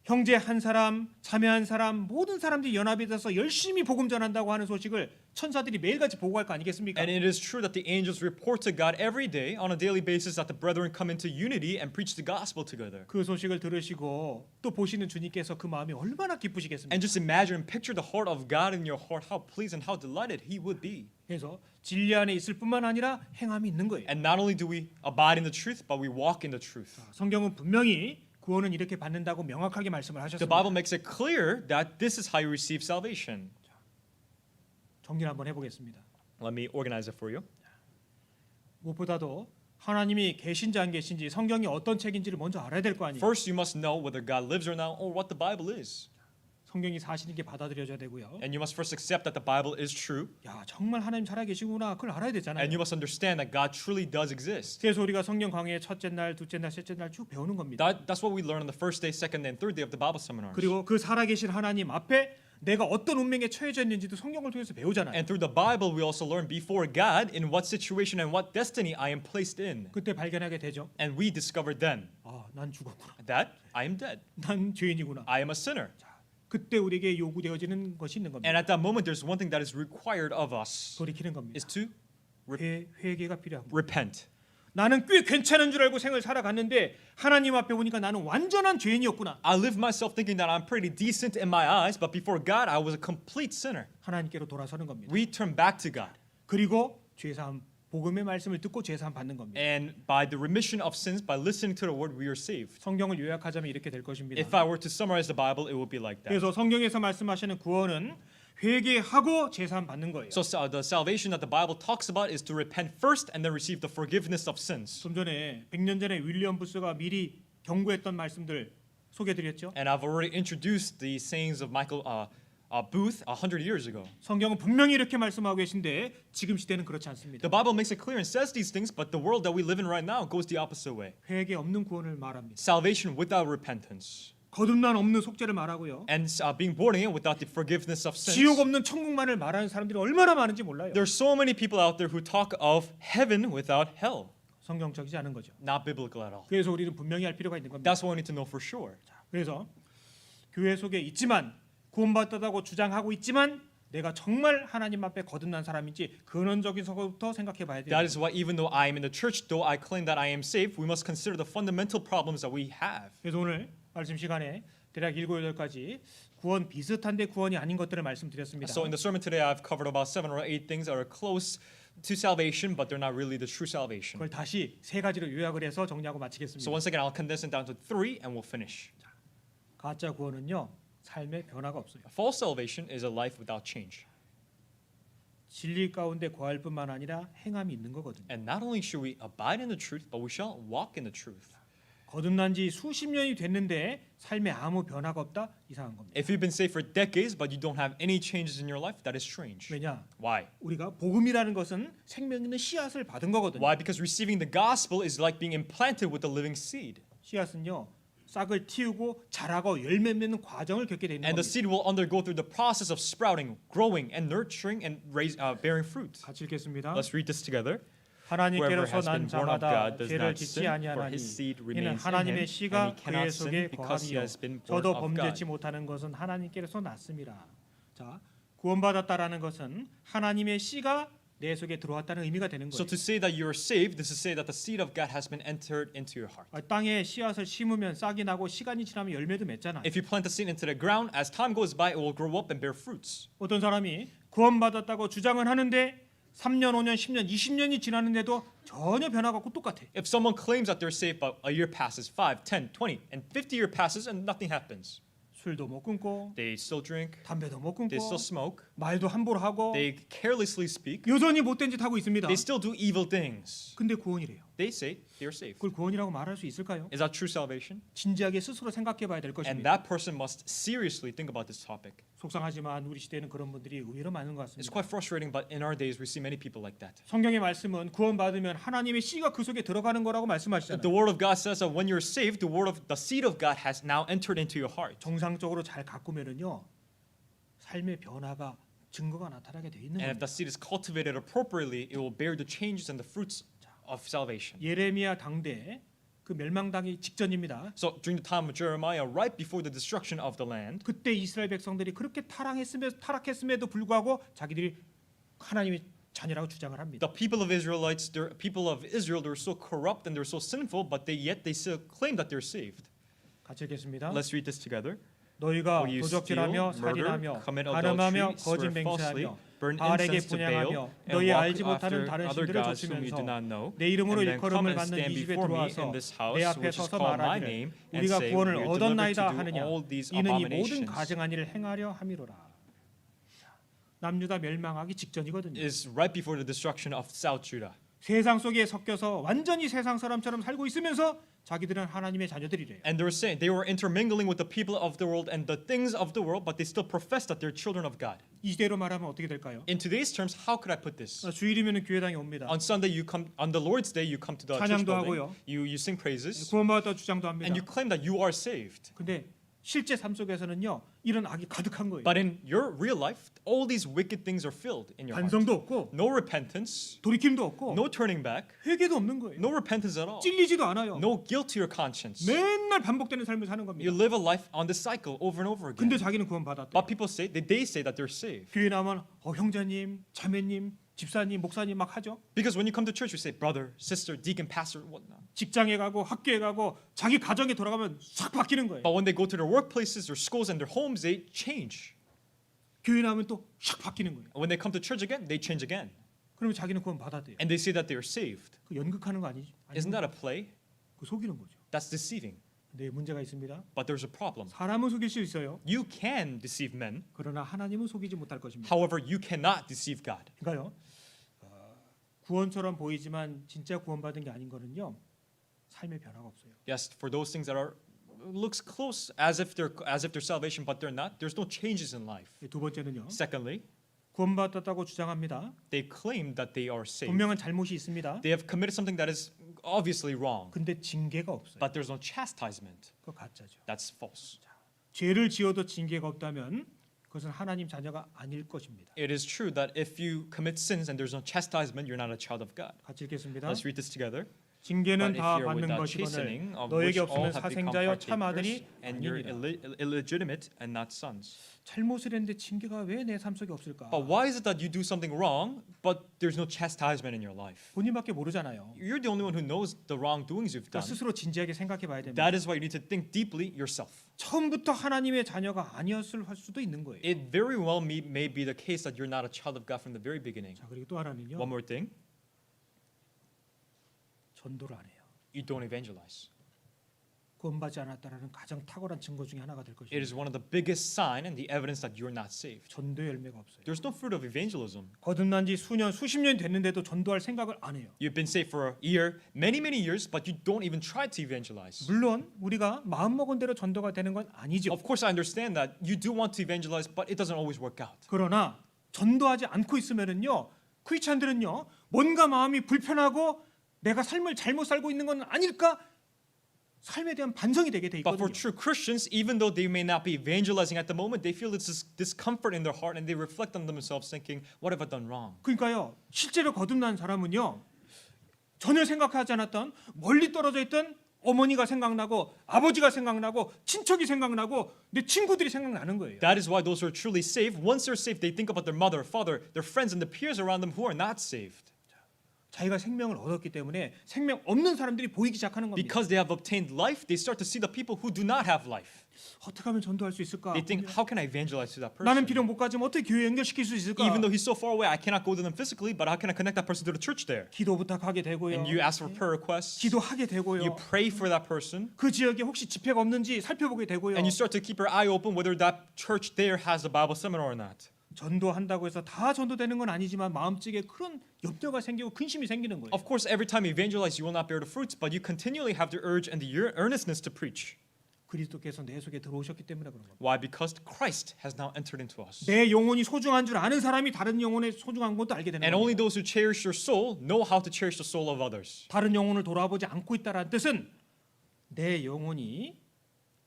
형제 한 사람, 자매 한 사람, 모든 사람들이 연합이 돼서 열심히 복음 전한다고 하는 소식을 천사들이 매일같이 보고할 거 아니겠습니까?
And it is true that the angels report to God every day on a daily basis that the brethren come into unity and preach the gospel together.
그 소식을 들으시고 또 보시는 주님께서 그 마음이 얼마나 기쁘시겠습니까?
And just imagine and picture the heart of God in your heart, how pleased and how delighted He would be.
그래서 진리 안에 있을 뿐만 아니라 행함이 있는 거예요.
And not only do we abide in the truth, but we walk in the truth.
성경은 분명히 구원은 이렇게 받는다고 명확하게 말씀을
The
하셨습니다.
Bible makes it clear that this is how you receive salvation.
정리를 한번 해보겠습니다.
Let me organize it for you.
무엇보다도 하나님이 계신지 안 계신지 성경이 어떤 책인지를 먼저 알아야 될 거 아니에요.
First, you must know whether God lives or not, or what the Bible is.
성경이 사실인 게 받아들여져야 되고요.
And you must first accept that the Bible is true,
야 정말 하나님 살아계시구나 그걸 알아야 되잖아요.
and you must understand that God truly does exist.
그래서 우리가 성경 강의의 첫째 날, 둘째 날, 셋째 날 쭉 배우는 겁니다.
That's what we learn on the first day, second day, and third day of the Bible seminars.
그리고 그 살아계신 하나님 앞에 내가 어떤 운명에 처해져 있는지도 성경을 통해서 배우잖아요.
And through the Bible, we also learn before God in what situation and what destiny I am placed in.
그때 발견하게 되죠.
And we discover then
아, 난 죽었구나.
that I am dead.
난 죄인이구나.
I am a sinner.
그때 우리에게 요구되어지는 것이 있는 겁니다.
And at that moment, there's one thing that is required of us
돌이키는 겁니다.
is to
회개가 필요합니다.
repent.
나는 꽤 괜찮은 줄 알고 생을 살아갔는데 하나님 앞에 오니까 나는 완전한 죄인이었구나.
I live myself thinking that I'm pretty decent in my eyes, but before God, I was a complete sinner.
하나님께로 돌아서는 겁니다.
We turn back to God.
그리고 죄사함 복음의 말씀을 듣고 죄사함 받는 겁니다.
And by the remission of sins, by listening to the word, we are saved.
성경을 요약하자면 이렇게 될 것입니다.
If I were to summarize the Bible, it would be like that.
그래서 성경에서 말씀하시는 구원은 회개하고 죄사함 받는 거예요.
So the salvation that the Bible talks about is to repent first and then receive the forgiveness of sins.
좀 전에 100년 전에 윌리엄 부스가 미리 경고했던 말씀들 소개드렸죠.
And I've already introduced the sayings of Michael Booth 100 years ago.
성경은 분명히 이렇게 말씀하고 계신데 지금 시대는 그렇지 않습니다.
The Bible makes it clear and says these things, but the world that we live in right now goes the opposite way.
회개 없는 구원을 말합니다.
Salvation without repentance.
거듭난 없는 속죄를 말하고요.
And being born again without the forgiveness of sins.
지옥 없는 천국만을 말하는 사람들이 얼마나 많은지 몰라요.
There's so many people out there who talk of heaven without hell.
성경적이지 않은 거죠.
Not biblical at all.
그래서 우리는 분명히 할 필요가 있는 겁니다.
That's what we need to know for sure.
그래서 교회 속에 있지만 구원받았다고 주장하고 있지만 내가 정말 하나님 앞에 거듭난 사람인지 근원적인 것부터 생각해 봐야 돼요.
That is why even though I am in the church, though I claim that I am saved, we must consider the fundamental problems that we have.
그래서 오늘 말씀 시간에 대략 7, 8가지 구원 비슷한데 구원이 아닌 것들을 말씀드렸습니다.
So in the sermon today, I've covered about 7 or 8 things that are close to salvation, but they're not really the true salvation.
그걸 다시 3가지로 요약을 해서 정리하고
So
마치겠습니다.
once again, I'll condense it down to 3 and we'll finish.
가짜 구원은요. 삶의 변화가 없어요.
False salvation is a life without change.
진리 가운데 거할 뿐만 아니라 행함이 있는 거거든요.
And not only should we abide in the truth, but we shall walk in the truth.
거듭난 지 수십 년이 됐는데 삶에 아무 변화가 없다? 이상한 겁니다.
If you've been saved for decades, but you don't have any changes in your life, that is strange.
왜냐?
Why?
우리가 복음이라는 것은 생명 있는 씨앗을 받은 거거든요.
Why? Because receiving the gospel is like being implanted with the living seed.
씨앗은요. 싹을 틔우고 자라고 열매 맺는 과정을 겪게 되는
And the
겁니다.
seed will undergo through the process of sprouting, growing, and nurturing and bearing fruit.
같이 읽겠습니다.
Let's read this together.
하나님께로서
Whoever has
난
been born of
자마다
God does
죄를
not
짓지
sin, for
아니하나니
his seed
이는
remains in
하나님의
him,
씨가
and he
그의
cannot
속에
sin because he
거함이요
has been born
저도
of
범죄치
God.
못하는 것은 하나님께로서 났습니다. 자, 구원받았다라는 것은 하나님의 씨가 내 속에 들어왔다는 의미가 되는
So
거예요.
to say that you are saved, this is to say that the seed of God has been entered into your heart.
땅에 씨앗을 심으면 싹이 나고 시간이 지나면 열매도 맺잖아요.
If you plant the seed into the ground, as time goes by, it will grow up and bear fruits.
어떤 사람이 구원받았다고 주장은 하는데 3년, 5년, 10년, 20년이 지났는데도 전혀 변화가 없고 똑같아.
If someone claims that they're saved, but a year passes, 5, 10, 20, and 50 years passes, and nothing happens.
술도 못 끊고
They still drink,
담배도 못
they
끊고
still smoke,
말도 함부로 하고
they carelessly speak,
여전히 못된 짓 하고 있습니다.
they still do evil things.
근데 구원이래요.
They say they are saved.
그걸 구원이라고 말할 수 있을까요?
Is that true salvation?
진지하게 스스로 생각해 봐야 될
And
것입니다.
that person must seriously think about this topic.
속상하지만 우리 시대에는 그런 분들이 의외로 많은 것
It's
같습니다.
quite frustrating, but in our days we see many people like that.
성경의 말씀은 구원받으면 하나님의 씨가 그 속에 들어가는 거라고
The
말씀하시잖아요.
word of God says that when you're saved, the seed of God has now entered into your heart.
정상적으로 잘 가꾸면은요 삶의 변화가 증거가 나타나게 돼 있는
And if
겁니다.
the seed is cultivated appropriately, it will bear the changes and the fruits of salvation.
예레미야 당대 그 멸망당기 직전입니다.
So during the time of Jeremiah, right before the destruction of the land,
그때 이스라엘 백성들이 그렇게 타락했음에도 불구하고 자기들이 하나님의 자녀라고 주장을 합니다.
The people of Israelites, they're people of Israel, they're so corrupt and they're so sinful, but yet they still claim that they're saved.
같이 읽겠습니다.
Let's read this together.
너희가
For you
도적질하며
steal, murder,
살인하며
commit
가늠하며
adultery, swear
거짓
falsely,
맹세하며
burn
바알에게
incense to Baal,
분향하며
and
너희
walk
알지 못하는
after
다른
other
신들을
gods whom you do not know,
쫓으면서 내 이름으로
and then
일컬음을
come and
받는 이
stand
집에
before me
들어와서
in this house,
내 앞에
which is
서서
called my
말하기를
name, and
우리가
say,
구원을
"We are delivered
얻었나이다
to do
하느냐
all these
이는 이 모든
abominations."
가증한 일을 행하려 함이로라. 남유다 멸망하기 직전이거든요.
Is right before the destruction of South Judah.
세상 속에 섞여서 완전히 세상 사람처럼 살고 있으면서 자기들은 하나님의 자녀들이래요.
And they were saying they were intermingling with the people of the world and the things of the world, but they still profess that they're children of God.
이대로 말하면 어떻게 될까요?
In today's terms, how could I put this?
주일이면 교회당에 옵니다.
On Sunday, you come. On the Lord's Day, you come to the church
찬양도
building.
하고요.
You sing praises,
구원받았다 주장도 합니다.
and you claim that you are saved.
근데 실제 삶 속에서는요 이런 악이 가득한 거예요.
But in your real life, all these wicked things are filled in your heart.
반성도 없고
No repentance,
돌이킴도 없고
no turning back,
회개도 없는 거예요.
no repentance at all.
찔리지도 않아요.
No guilt to your conscience.
맨날 반복되는 삶을 사는
You
겁니다.
live a life on this cycle over and over
근데
again.
자기는 구원받았대.
But people say they say that they're saved.
교회 나오면 형제님, 자매님, 집사님, 목사님 막 하죠.
Because when you come to church, you say brother, sister, deacon, pastor, whatnot.
직장에 가고 학교에 가고 자기 가정에 돌아가면 싹 바뀌는 거예요.
But when they go to their workplaces, their schools, and their homes, they change.
교회 나오면 또 싹 바뀌는 거예요.
When they come to church again, they change again.
그러면 자기는 구원받았대요.
And they say that they are saved.
그 연극하는 거 아니죠?
Isn't that a play?
그 속이는 거죠.
That's deceiving.
근데 문제가 있습니다.
But there's a problem.
사람은 속일 수 있어요.
You can deceive men.
그러나 하나님은 속이지 못할 것입니다.
However, you cannot deceive God.
그러니까요. 구원처럼 보이지만 진짜 구원받은 게 아닌 거는요. 삶의 변화가 없어요.
Yes, for those things that are looks close as if they're salvation, but they're not. There's no changes in life.
두 번째는요.
Secondly,
구원받았다고 주장합니다.
they claim that they are saved.
분명한 잘못이 있습니다.
They have committed something that is obviously wrong,
근데 징계가 없어요.
but there's no chastisement.
그거 가짜죠.
That's false.
죄를 지어도 징계가 없다면 그것은 하나님 자녀가 아닐 것입니다.
It is true that if you commit sins and there's no chastisement, you're not a child of God.
같이 읽겠습니다.
Let's read this together.
징계는
But if
다
you're
받는
without
것이거늘
chastening, of
너에게
which all
없으면
have become
사생자여 참
partakers,
아들이
and you're
아니니라.
illegitimate and not sons.
잘못을 했는데 징계가 왜 내 삶 속에 없을까?
But why is it that you do something wrong, but there's no chastisement in your life?
본인밖에 모르잖아요.
You're the only one who knows the wrongdoings you've
그러니까
done.
스스로 진지하게 생각해 봐야 됩니다.
That is why you need to think deeply yourself.
처음부터 하나님의 자녀가 아니었을 수도 있는 거예요.
It very well may be the case that you're not a child of God from the very beginning.
자, 그리고 또 하나는요.
One more thing,
전도를 안 해요.
you don't evangelize.
구원받지 않았다라는 가장 탁월한 증거 중에 하나가 될
It
것입니다.
is one of the biggest sign and the evidence that you're not saved.
전도의 열매가 없어요.
There's no fruit of evangelism.
거듭난 지 수년, 수십 년 됐는데도 전도할 생각을 안 해요.
You've been saved for a year, many years, but you don't even try to evangelize.
물론 우리가 마음 먹은 대로 전도가 되는 건 아니죠.
Of course, I understand that you do want to evangelize, but it doesn't always work out.
그러나 전도하지 않고 있으면은요, 크리스찬들은요, 뭔가 마음이 불편하고 내가 삶을 잘못 살고 있는 건 아닐까? 삶에 대한 반성이 되게 돼
But for
있거든요.
true Christians, even though they may not be evangelizing at the moment, they feel this discomfort in their heart and they reflect on themselves thinking, what have I done wrong?
그러니까요, 실제로 거듭난 사람은요, 전혀 생각하지 않았던 멀리 떨어져 있던 어머니가 생각나고 아버지가 생각나고 친척이 생각나고 내 친구들이 생각나는 거예요.
That is why those who are truly saved, once they're saved, they think about their mother, father, their friends, and the peers around them who are not saved.
자기가 생명을 얻었기 때문에 생명 없는 사람들이 보이기 시작하는 겁니다.
Because they have obtained life, they start to see the people who do not have life.
어떻게 하면 전도할 수 있을까?
They think, how can I evangelize to that
나는
person?
비록 못 가지만 어떻게 교회 연결시킬 수 있을까?
Even though he's so far away, I cannot go to them physically, but how can I connect that person to the church there?
기도 부탁하게 되고요.
And you ask for prayer requests,
기도하게
you
되고요.
pray for that person,
그 지역에 혹시 집회가 없는지 살펴보게 되고요.
and you start to keep your eye open whether that church there has a Bible seminar or not.
전도한다고 해서 다 전도되는 건 아니지만 마음속에 그런 염려가 생기고 근심이 생기는 거예요.
Of course, every time you evangelize, you will not bear the fruits, but you continually have the urge and the earnestness to preach.
그리스도께서 내 속에 들어오셨기 때문에 그런 겁니다.
Why? Because Christ has now entered into us.
내 영혼이 소중한 줄 아는 사람이 다른 영혼의 소중한 것도 알게 되는
And only
겁니다.
those who cherish your soul know how to cherish the soul of others.
다른 영혼을 돌아보지 않고 있다라는 뜻은 내 영혼이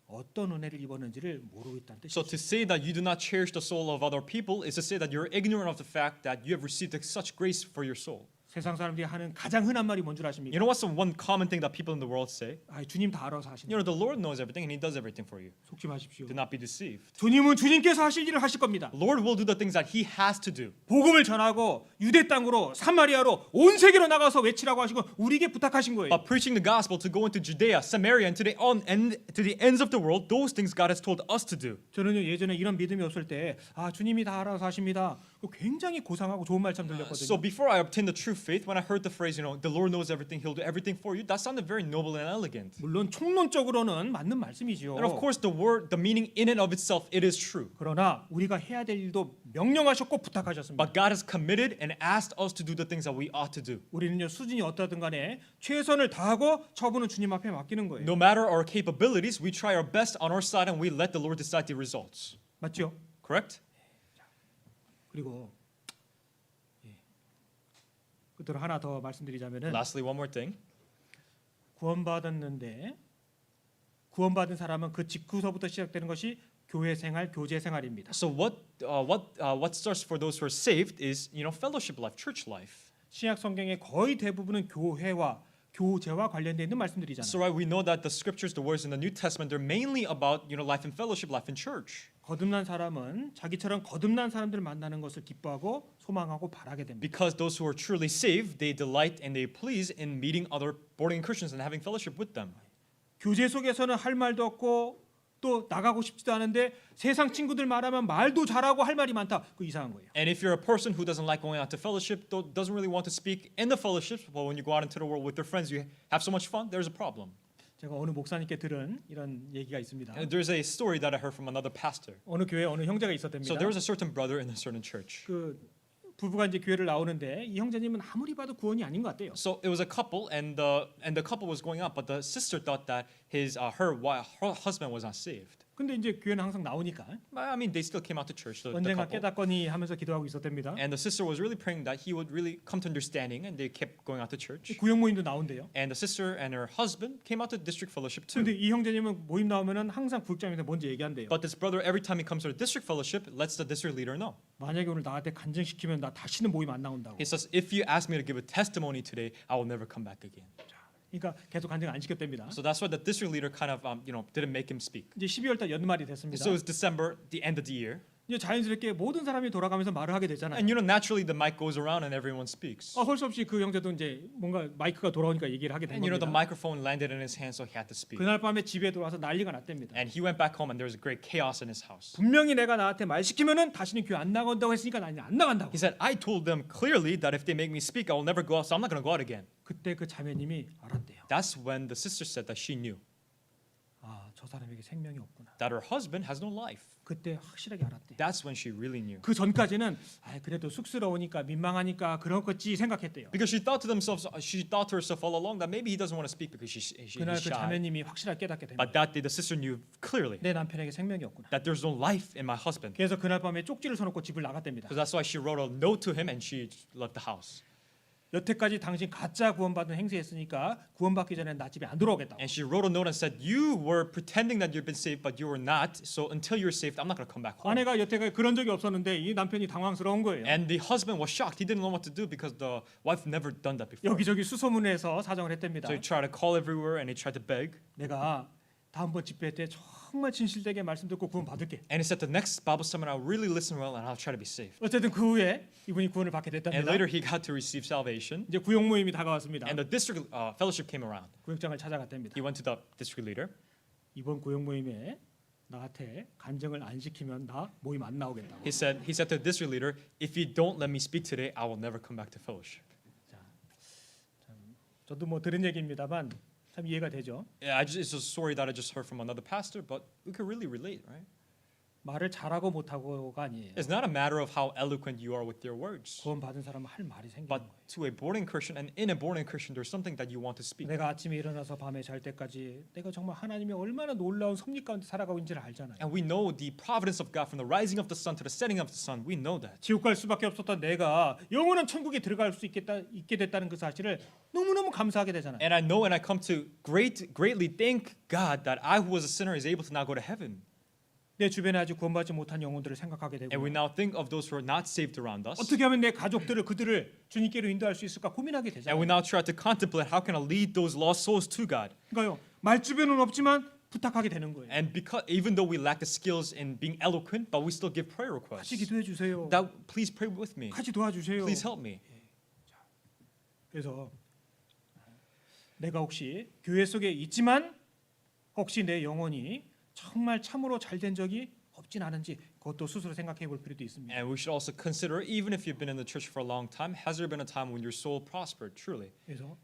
어떤 은혜를 입었는지를 모르고 있다는
So
뜻이죠.
to say that you do not cherish the soul of other people is to say that you're ignorant of the fact that you have received such grace for your soul.
세상 사람들이 하는 가장 흔한 말이 뭔 줄
You
아십니까?
know what's the one common thing that people in the world say?
아, 주님 다 알아서 하신다.
You know, the Lord knows everything and He does everything for you.
속지 마십시오.
Do not be deceived.
주님은 주님께서 하실 일을 하실 겁니다.
Lord will do the things that He has to do.
복음을 전하고 유대 땅으로 사마리아로 온 세계로 나가서 외치라고 하시고 우리에게 부탁하신 거예요.
But preaching the gospel to go into Judea, Samaria, and to the ends of the world, those things God has told us to do.
저는요 예전에 이런 믿음이 없을 때 주님이 다 알아서 하십니다. 굉장히 고상하고 좋은 말씀
So
들렸거든요.
before I obtained the true faith, when I heard the phrase, the Lord knows everything, He'll do everything for you, that sounded very noble and elegant.
물론 총론적으로는 맞는 말씀이지요.
And of course, the meaning in and of itself, it is true.
그러나 우리가 해야 될 일도 명령하셨고 부탁하셨습니다.
But God has committed and asked us to do the things that we ought to do.
우리는요 수준이 어떠든 간에 최선을 다하고 처분은 주님 앞에 맡기는 거예요.
No matter our capabilities, we try our best on our side and we let the Lord decide the results.
맞죠?
Correct?
그리고 끝으로 하나 더 말씀드리자면은
Lastly, one more thing.
구원받았는데 구원받은 사람은 그 직후서부터 시작되는 것이 교회 생활, 교제 생활입니다.
So what starts for those who are saved is fellowship life, church life.
신약 성경의 거의 대부분은 교회와 교제와 관련되어 있는 말씀들이잖아요.
So right, we know that the scriptures, the words in the New Testament, they're mainly about life in fellowship, life in church.
거듭난 사람은 자기처럼 거듭난 사람들을 만나는 것을 기뻐하고 소망하고 바라게 됩니다.
Because those who are truly saved, they delight and they please in meeting other born-again Christians and having fellowship with them.
교제 속에서는 할 말도 없고 또 나가고 싶지도 않은데 세상 친구들 말하면 말도 잘하고 할 말이 많다. 그 이상한 거예요.
And if you're a person who doesn't like going out to fellowship, doesn't really want to speak in the fellowships, but when you go out into the world with your friends, you have so much fun, there's a problem.
제가 어느 목사님께 들은 이런 얘기가 있습니다.
And there's a story that I heard from another pastor.
어느 교회에 어느 형제가 있었답니다.
So there was a certain brother in a certain church.
그 부부가 이제 교회를 나오는데 이 형제님은 아무리 봐도 구원이 아닌 것 같아요.
So it was a couple, and the couple was going out, but the sister thought that her husband was not saved.
근데 이제 교회는 항상 나오니까
I mean, they still came out to church. The
언젠가
couple.
깨닫거니 하면서 기도하고 있었답니다.
And the sister was really praying that he would really come to understanding, and they kept going out to church.
구역 모임도 나온대요.
And the sister and her husband came out to district fellowship too.
근데 이 형제님은 모임 나오면은 항상 구역장에서 먼저 얘기한대요.
But this brother, every time he comes to the district fellowship, lets the district leader know.
만약에 오늘 나한테 간증시키면 나 다시는 모임 안 나온다고.
He says, if you ask me to give a testimony today, I will never come back again.
그러니까 계속 간증 안 시켰답니다.
So that's why the district leader kind of, didn't make him speak.
이제 12월 달 연말이 됐습니다.
So it was December, the end of the year.
이제 자연스럽게 모든 사람이 돌아가면서 말을 하게 되잖아요.
And naturally the mic goes around and everyone speaks.
할 수 없이 그 형제도 이제 뭔가 마이크가 돌아오니까 얘기를 하게 된
And the
겁니다.
microphone landed in his hand, so he had to speak.
그날 밤에 집에 들어와서 난리가 났답니다.
And he went back home and there was a great chaos in his house.
분명히 내가 나한테 말 시키면은 다시는 교회 안 나간다고 했으니까 나는 안 나간다고.
He said, I told them clearly that if they make me speak, I will never go out, so I'm not going to go out again.
그때 그 자매님이 알았대요.
That's when the sister said that she knew
저 사람에게 생명이 없구나.
that her husband has no life.
그때 확실하게 알았대요.
That's when she really knew.
그 전까지는 그래도 쑥스러우니까 민망하니까 그런 거지 생각했대요.
Because she thought to herself all along that maybe he doesn't want to speak because she's
그날 그
shy.
자매님이 확실하게 깨닫게 됩니다.
But that day the sister knew clearly
내 남편에게 생명이 없구나.
that there's no life in my husband.
그래서 그날 밤에 쪽지를 써놓고 집을 나갔답니다.
So that's why she wrote a note to him and she left the house.
여태까지 당신 가짜 구원받은 행세했으니까 구원받기 전에 나 집에 안 들어오겠다고.
And she wrote a note and said, you were pretending that you've been saved, but you were not. So until you're saved, I'm not going to come back home.
아내가 여태까지 그런 적이 없었는데 이 남편이 당황스러운 거예요.
And the husband was shocked. He didn't know what to do because the wife never done that before.
여기저기 수소문해서 사정을 했답니다.
So he tried to call everywhere and he tried to beg.
내가 다음번 집회 때 정말 진실되게 말씀 듣고 구원 받을게.
And he said, the next Bible seminar, I'll really listen well and I'll try to be saved.
어쨌든 그 후에 이분이 구원을 받게
And
됐답니다.
later he got to receive salvation.
이제 구역 모임이 다가왔습니다.
And the district fellowship came around.
구역장을 찾아갔답니다.
He went to the district leader.
이번 구역 모임에 나한테 간증을 안 시키면 나 모임 안 나오겠다고.
He said to the district leader, if you don't let me speak today, I will never come back to fellowship.
저도 뭐 들은 얘기입니다만 참 이해가 되죠.
Yeah, it's a story that I just heard from another pastor, but we could really relate, right?
말을 잘하고 못하고가 아니에요.
It's not a matter of how eloquent you are with your words,
구원 받은 사람은 할 말이 생기는
but
거예요.
to a born-again Christian and in a born-again Christian, there's something that you want to speak.
내가 아침에 일어나서 밤에 잘 때까지 내가 정말 하나님의 얼마나 놀라운 섭리 가운데 살아가고 있는지를 알잖아요.
And we know the providence of God from the rising of the sun to the setting of the sun. We know that.
지옥 갈 수밖에 없었던 내가 영원한 천국에 들어갈 수 있게 됐다는 그 사실을 너무너무 감사하게 되잖아요.
And I know and I come to greatly thank God that I who was a sinner is able to now go to heaven.
내 주변에 아직 구원받지 못한 영혼들을 생각하게 되고
And we now think of those who are not saved around us.
어떻게 하면 내 가족들을 그들을 주님께로 인도할 수 있을까 고민하게
And
되잖아요.
we now try to contemplate how can I lead those lost souls to God.
그러니까요. 말주변은 없지만 부탁하게 되는 거예요.
And because even though we lack the skills in being eloquent, but we still give prayer requests.
같이 기도해 주세요.
That please pray with me.
같이 도와주세요.
Please help me.
그래서 내가 혹시 교회 속에 있지만 혹시 내 영혼이 정말 참으로 잘된 적이 없진 않은지 그것도 스스로 생각해 볼 필요도 있습니다.
And we should also consider, even if you've been in the church for a long time, has there been a time when your soul prospered truly?
그래서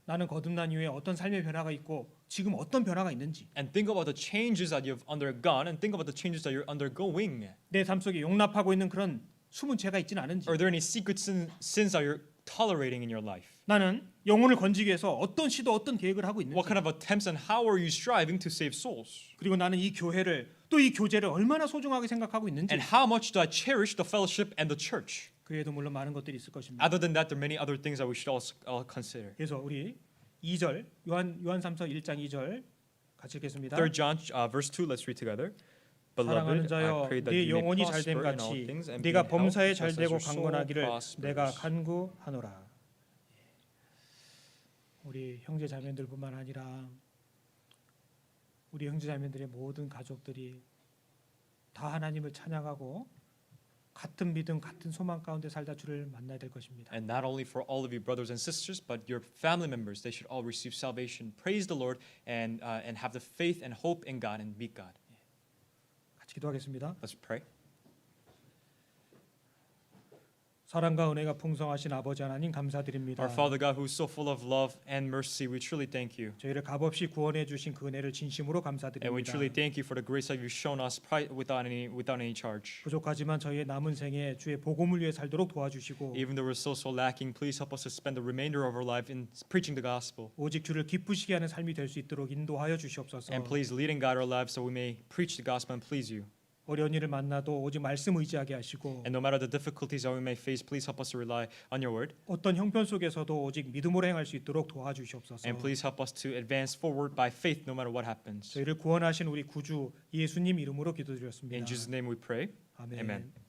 나는 거듭난 이후에 어떤 삶의 변화가 있고 지금 어떤 변화가 있는지
And think about the changes that you've undergone, and think about the changes that you're undergoing.
내 삶 속에 용납하고 있는 그런 숨은 죄가 있지는 않은지
Are there any secret sins that you're tolerating in your life?
나는 영혼을 건지기 위해서 어떤 시도 어떤 계획을 하고 있는지
What kind of attempts and how are you striving to save souls?
그리고 나는 이 교회를 또 이 교제를 얼마나 소중하게 생각하고 있는지
And how much do I cherish the fellowship and the church?
그 외에도 물론 많은 것들이 있을 것입니다.
Other than that, there are many other things that we should also consider.
그래서 우리 2절 요한삼서 1장 2절 같이 읽겠습니다.
3 John verse 2, let's read together.
사랑하는
Beloved, I
자여
pray that
네
you may
영혼이 잘됨
prosper in all
같이
things and be
네가
in health
범사에
just as
잘되고
your soul
강건하기를 내가
prospers.
간구하노라. 우리 형제 자매들뿐만 아니라 우리 형제 자매들의 모든 가족들이 다 하나님을 찬양하고 같은 믿음, 같은 소망 가운데 살다 주를 만나야 될 것입니다.
And not only for all of you brothers and sisters, but your family members, they should all receive salvation. Praise the Lord and have the faith and hope in God and meet God.
같이 기도하겠습니다.
Let's pray.
사랑과 은혜가 풍성하신 아버지 하나님 감사드립니다.
Our Father God, who is so full of love and mercy, we truly thank you.
저희를 값없이 구원해 주신 그 은혜를 진심으로
And we
감사드립니다.
truly thank you for the grace that you've shown us without any charge.
부족하지만 저희의 남은 생에 주의 복음을 위해 살도록 도와주시고
Even though we're so lacking, please help us to spend the remainder of our life in preaching the gospel.
오직 주를 기쁘시게 하는 삶이 될 수 있도록 인도하여 주시옵소서.
And please lead and guide our lives so we may preach the gospel and please you.
어려운 일을 만나도 오직 말씀 의지하게 하시고
And no matter the difficulties that we may face, please help us to rely on your word.
어떤 형편 속에서도 오직 믿음으로 행할 수 있도록 도와주시옵소서.
And please help us to advance forward by faith no matter what happens.
저희를 구원하신 우리 구주 예수님 이름으로 기도드렸습니다.
In Jesus' name we pray.
아멘.
Amen.